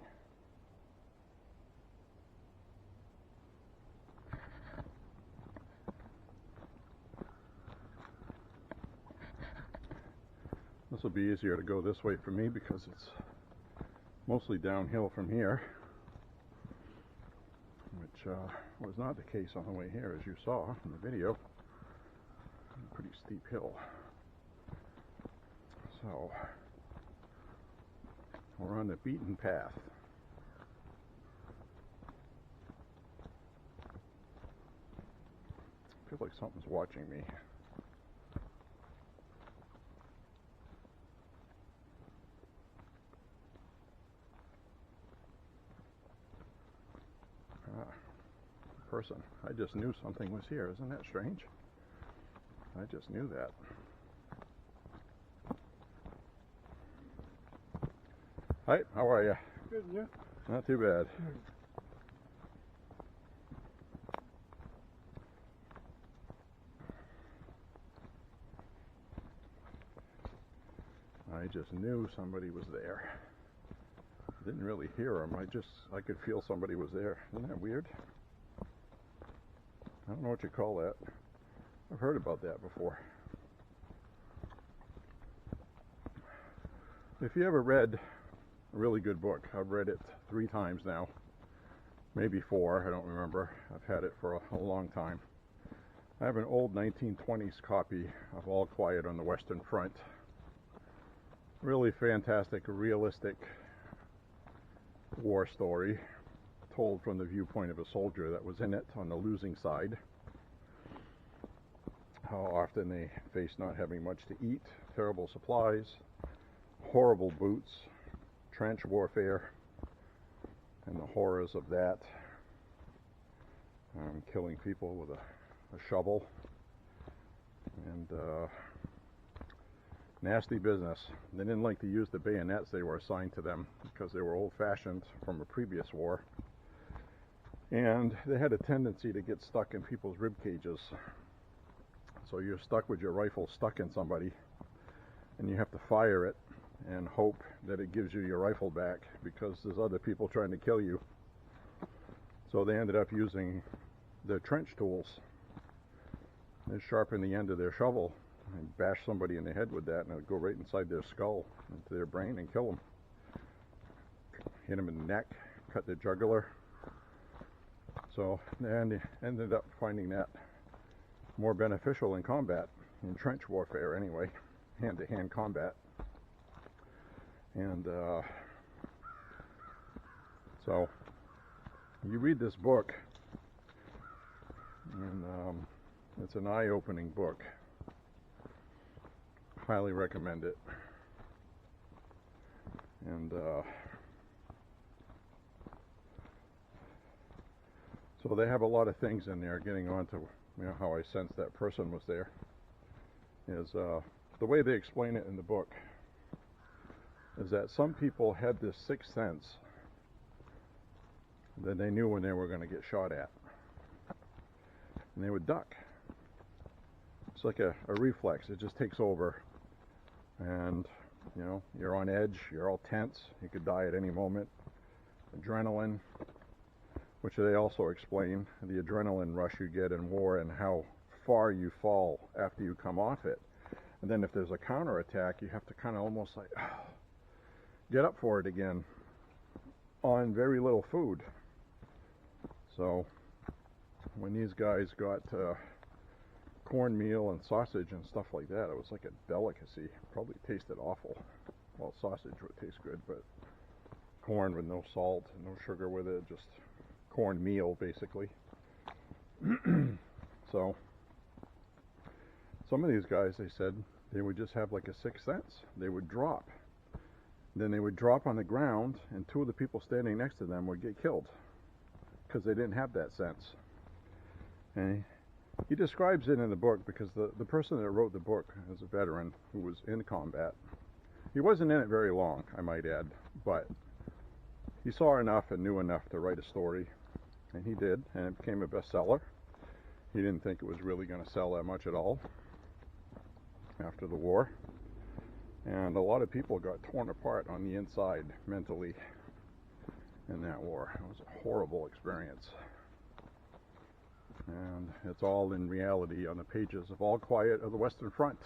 This will be easier to go this way for me because it's mostly downhill from here, which was not the case on the way here, as you saw in the video. A pretty steep hill. So we're on the beaten path. I feel like something's watching me. Person. I just knew something was here. Isn't that strange? I just knew that. Hi, how are you? Good, yeah. Not too bad. I just knew somebody was there. Didn't really hear him. I could feel somebody was there. Isn't that weird? I don't know what you call that. I've heard about that before. If you ever read a really good book, I've read it 3 times now, maybe 4, I don't remember. I've had it for a long time. I have an old 1920s copy of All Quiet on the Western Front. really fantastic, realistic war story told from the viewpoint of a soldier that was in it on the losing side. How often they face not having much to eat, terrible supplies, horrible boots, trench warfare, and the horrors of that. Killing people with a shovel, and nasty business. They didn't like to use the bayonets they were assigned to them because they were old-fashioned from a previous war, and they had a tendency to get stuck in people's rib cages. So you're stuck with your rifle stuck in somebody, and you have to fire it and hope that it gives you your rifle back because there's other people trying to kill you. So they ended up using their trench tools. They sharpen the end of their shovel and bash somebody in the head with that, and it would go right inside their skull, into their brain, and kill them. Hit them in the neck, cut their jugular. So they ended up finding that more beneficial in combat, in trench warfare anyway, hand-to-hand combat. And so you read this book, and it's an eye-opening book. Highly recommend it. And so they have a lot of things in there. Getting on to how I sense that person was there is the way they explain it in the book is that some people had this sixth sense that they knew when they were going to get shot at, and they would duck. It's like a reflex. It just takes over, and you're on edge, you're all tense, you could die at any moment. Adrenaline, which they also explain, the adrenaline rush you get in war and how far you fall after you come off it. And then if there's a counterattack, you have to kind of almost like get up for it again on very little food. So when these guys got cornmeal and sausage and stuff like that, it was like a delicacy. Probably tasted awful. Well, sausage would taste good, but corn with no salt and no sugar with it, just cornmeal basically. So some of these guys, they said, they would just have like a sixth sense. They would drop. Then they would drop on the ground, and two of the people standing next to them would get killed because they didn't have that sense. And he describes it in the book because the person that wrote the book is a veteran who was in combat. He wasn't in it very long, I might add, but he saw enough and knew enough to write a story, and he did, and it became a bestseller. He didn't think it was really going to sell that much at all after the war, and a lot of people got torn apart on the inside mentally in that war. It was a horrible experience, and it's all in reality on the pages of All Quiet of the Western Front.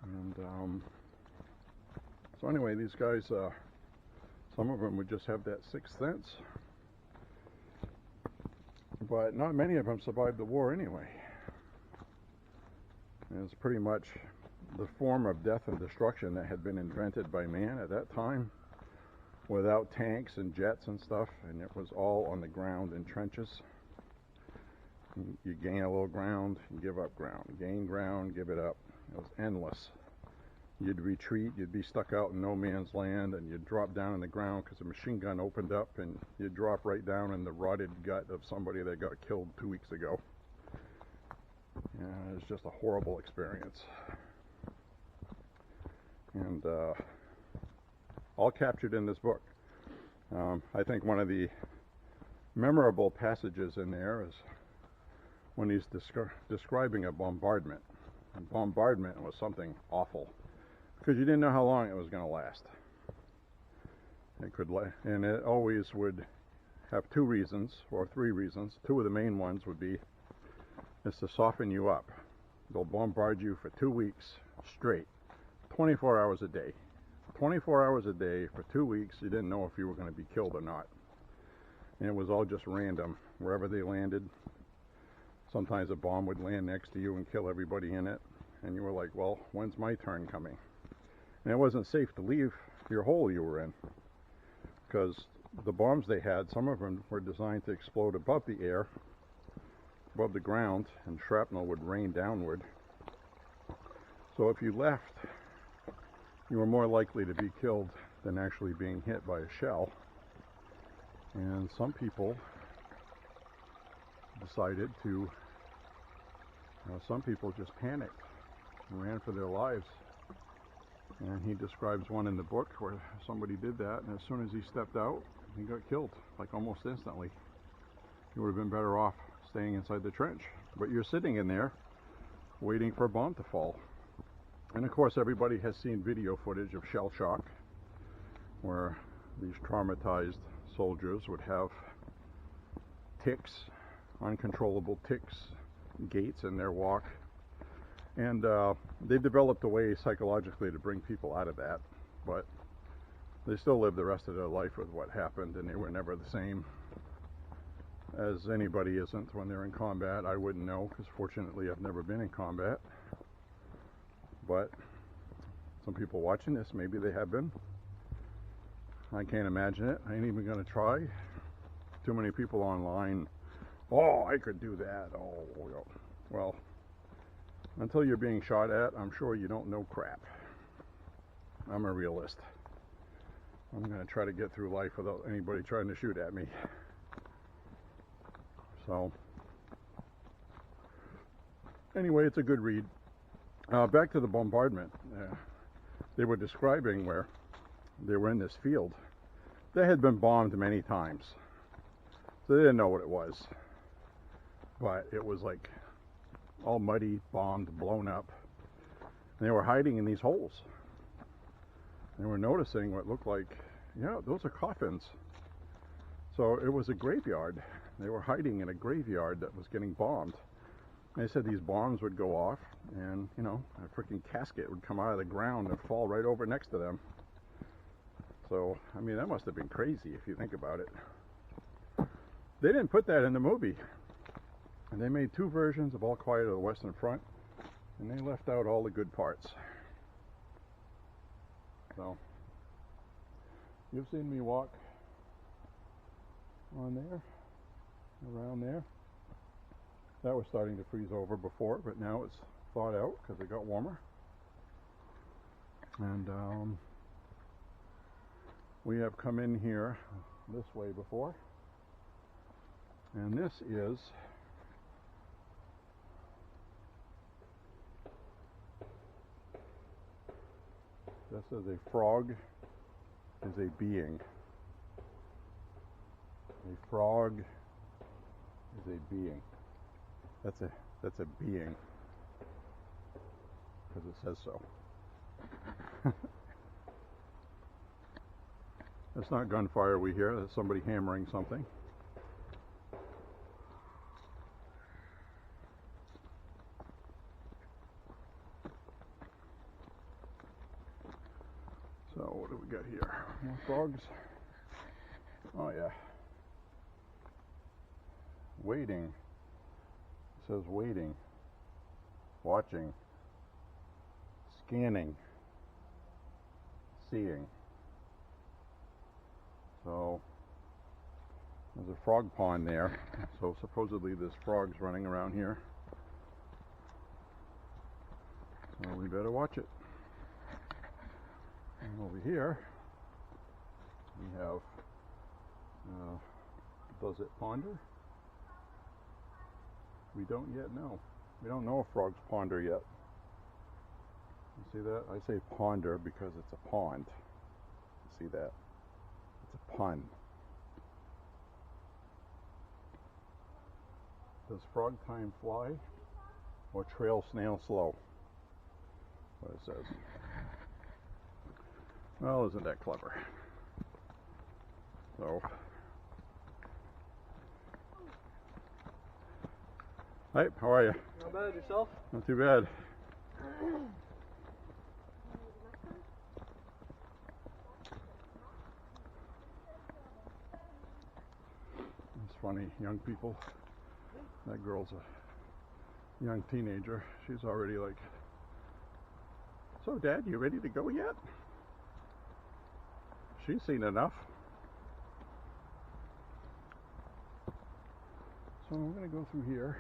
And so anyway, these guys, some of them would just have that sixth sense, but not many of them survived the war anyway. And it's pretty much the form of death and destruction that had been invented by man at that time, without tanks and jets and stuff, and it was all on the ground in trenches. You gain a little ground, you give up ground, gain ground, give it up. It was endless. You'd retreat, you'd be stuck out in no man's land, and you'd drop down on the ground because a machine gun opened up, and you'd drop right down in the rotted gut of somebody that got killed 2 weeks ago. It was just a horrible experience. And all captured in this book. I think one of the memorable passages in there is when he's describing a bombardment. And bombardment was something awful because you didn't know how long it was going to last. And it always would have two reasons or three reasons. Two of the main ones would be is to soften you up. They'll bombard you for 2 weeks straight, 24 hours a day. 24 hours a day for 2 weeks. You didn't know if you were going to be killed or not. And it was all just random. Wherever they landed, sometimes a bomb would land next to you and kill everybody in it. And you were like, well, when's my turn coming? And it wasn't safe to leave your hole you were in, because the bombs they had, some of them were designed to explode above the air, above the ground, and shrapnel would rain downward. So if you left, you were more likely to be killed than actually being hit by a shell. And some people decided to, some people just panicked and ran for their lives. And he describes one in the book where somebody did that, and as soon as he stepped out, he got killed, like almost instantly. He would have been better off staying inside the trench. But you're sitting in there waiting for a bomb to fall. And of course everybody has seen video footage of shell shock, where these traumatized soldiers would have tics, uncontrollable tics, gaits in their walk. And they've developed a way psychologically to bring people out of that, but they still live the rest of their life with what happened, and they were never the same, as anybody isn't when they're in combat. I wouldn't know, because fortunately I've never been in combat. But some people watching this, maybe they have been. I can't imagine it. I ain't even going to try. Too many people online, oh, I could do that. Oh, well, until you're being shot at, I'm sure you don't know crap. I'm a realist. I'm going to try to get through life without anybody trying to shoot at me. So, anyway, it's a good read. Back to the bombardment. They were describing where they were in this field. They had been bombed many times, so they didn't know what it was. But it was like all muddy, bombed, blown up. And they were hiding in these holes. They were noticing what looked like, yeah, those are coffins. So it was a graveyard. They were hiding in a graveyard that was getting bombed. They said these bombs would go off, and, you know, a freaking casket would come out of the ground and fall right over next to them. So, I mean, that must have been crazy if you think about it. They didn't put that in the movie. And they made 2 versions of All Quiet on the Western Front, and they left out all the good parts. So, you've seen me walk on there, around there. That was starting to freeze over before, but now it's thawed out because it got warmer. And we have come in here this way before. And this is a frog is a being. A frog is a being. That's a being, because it says so. That's not gunfire we hear. That's somebody hammering something. So what do we got here? More frogs. Oh yeah. Waiting. It says waiting, watching, scanning, seeing. So there's a frog pond there. So supposedly there's frogs running around here. So we better watch it. And over here we have does it ponder? We don't yet know. We don't know if frogs ponder yet. You see that? I say ponder because it's a pond. You see that? It's a pun. Does frog time fly or trail snail slow? What it says. Well, isn't that clever? So, hi, how are you? Not bad, yourself? Not too bad. It's funny, young people. That girl's a young teenager. She's already like, So, Dad, you ready to go yet? She's seen enough. So we're going to go through here.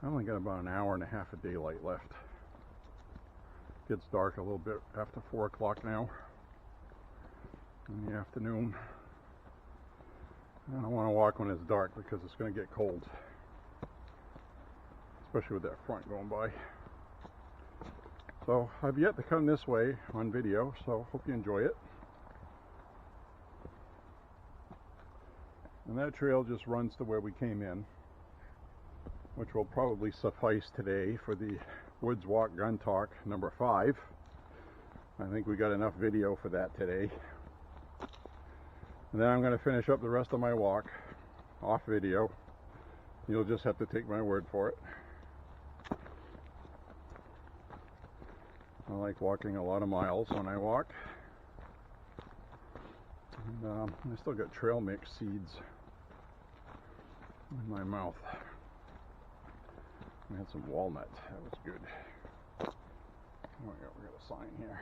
I only got about an hour and a half of daylight left. Gets dark a little bit after 4 o'clock now in the afternoon. I don't want to walk when it's dark because it's going to get cold, especially with that front going by. So I've yet to come this way on video, so hope you enjoy it. And that trail just runs to where we came in, which will probably suffice today for the Woods Walk Gun Talk number 5. I think we got enough video for that today. And then I'm going to finish up the rest of my walk off video. You'll just have to take my word for it. I like walking a lot of miles when I walk. And I still got trail mix seeds in my mouth. I had some walnut. That was good. Oh my God, we got a sign here.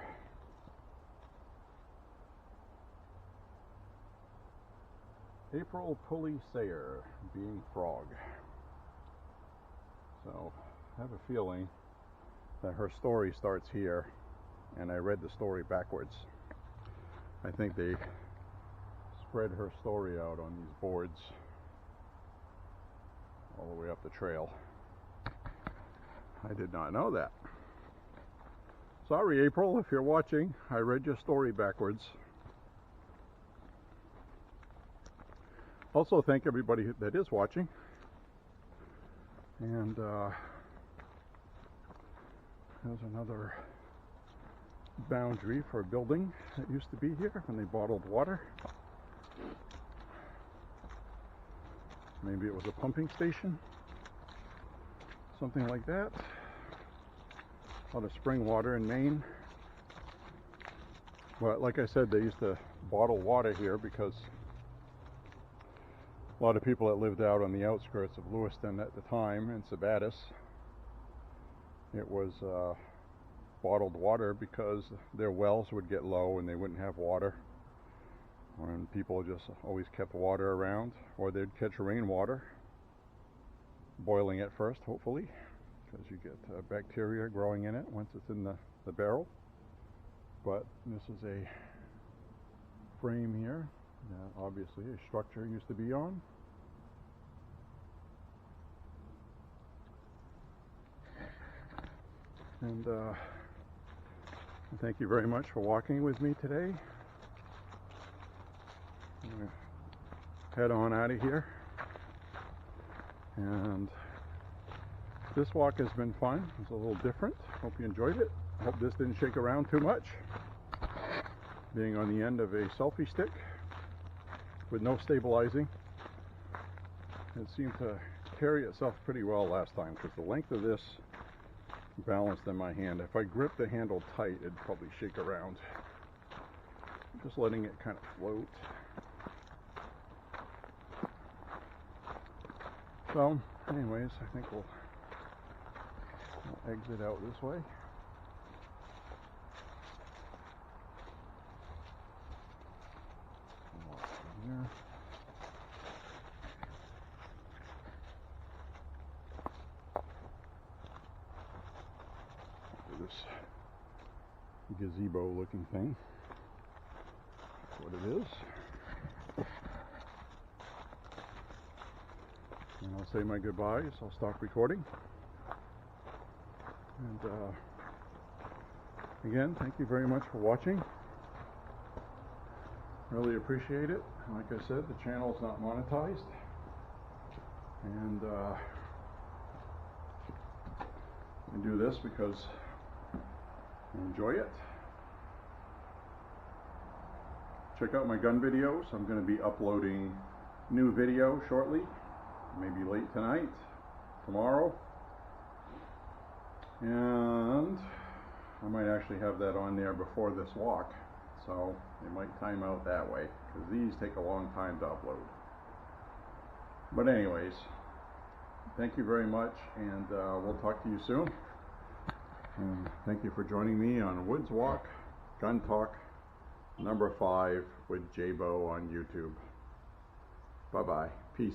April Pulley Sayer, being frog. So I have a feeling that her story starts here, and I read the story backwards. I think they spread her story out on these boards all the way up the trail. I did not know that. Sorry, April, if you're watching, I read your story backwards. Also, thank everybody that is watching. And there's another boundary for a building that used to be here when they bottled water. Maybe it was a pumping station, something like that. A lot of spring water in Maine. But like I said, they used to bottle water here because a lot of people that lived out on the outskirts of Lewiston at the time, in Sabattis, it was bottled water because their wells would get low and they wouldn't have water. And people just always kept water around, or they'd catch rainwater, boiling it first, hopefully, because you get bacteria growing in it once it's in the barrel. But this is a frame here that obviously a structure used to be on. And thank you very much for walking with me today. I'm going to head on out of here. And this walk has been fun. It's a little different. Hope you enjoyed it. Hope this didn't shake around too much. Being on the end of a selfie stick with no stabilizing. It seemed to carry itself pretty well last time because the length of this balanced in my hand. If I grip the handle tight, it'd probably shake around. Just letting it kind of float. So, anyways, I think we'll exit out this way. Here. This gazebo looking thing. That's what it is. And I'll say my goodbyes. I'll stop recording. And again, thank you very much for watching. Really appreciate it. Like I said, the channel is not monetized. And I do this because I enjoy it. Check out my gun videos. I'm going to be uploading new video shortly, maybe late tonight, tomorrow, and I might actually have that on there before this walk, so it might time out that way because these take a long time to upload. But anyways, Thank you very much, and we'll talk to you soon. And thank you for joining me on Woods Walk Gun Talk number 5 with J-Bo on YouTube. Bye-bye. Peace.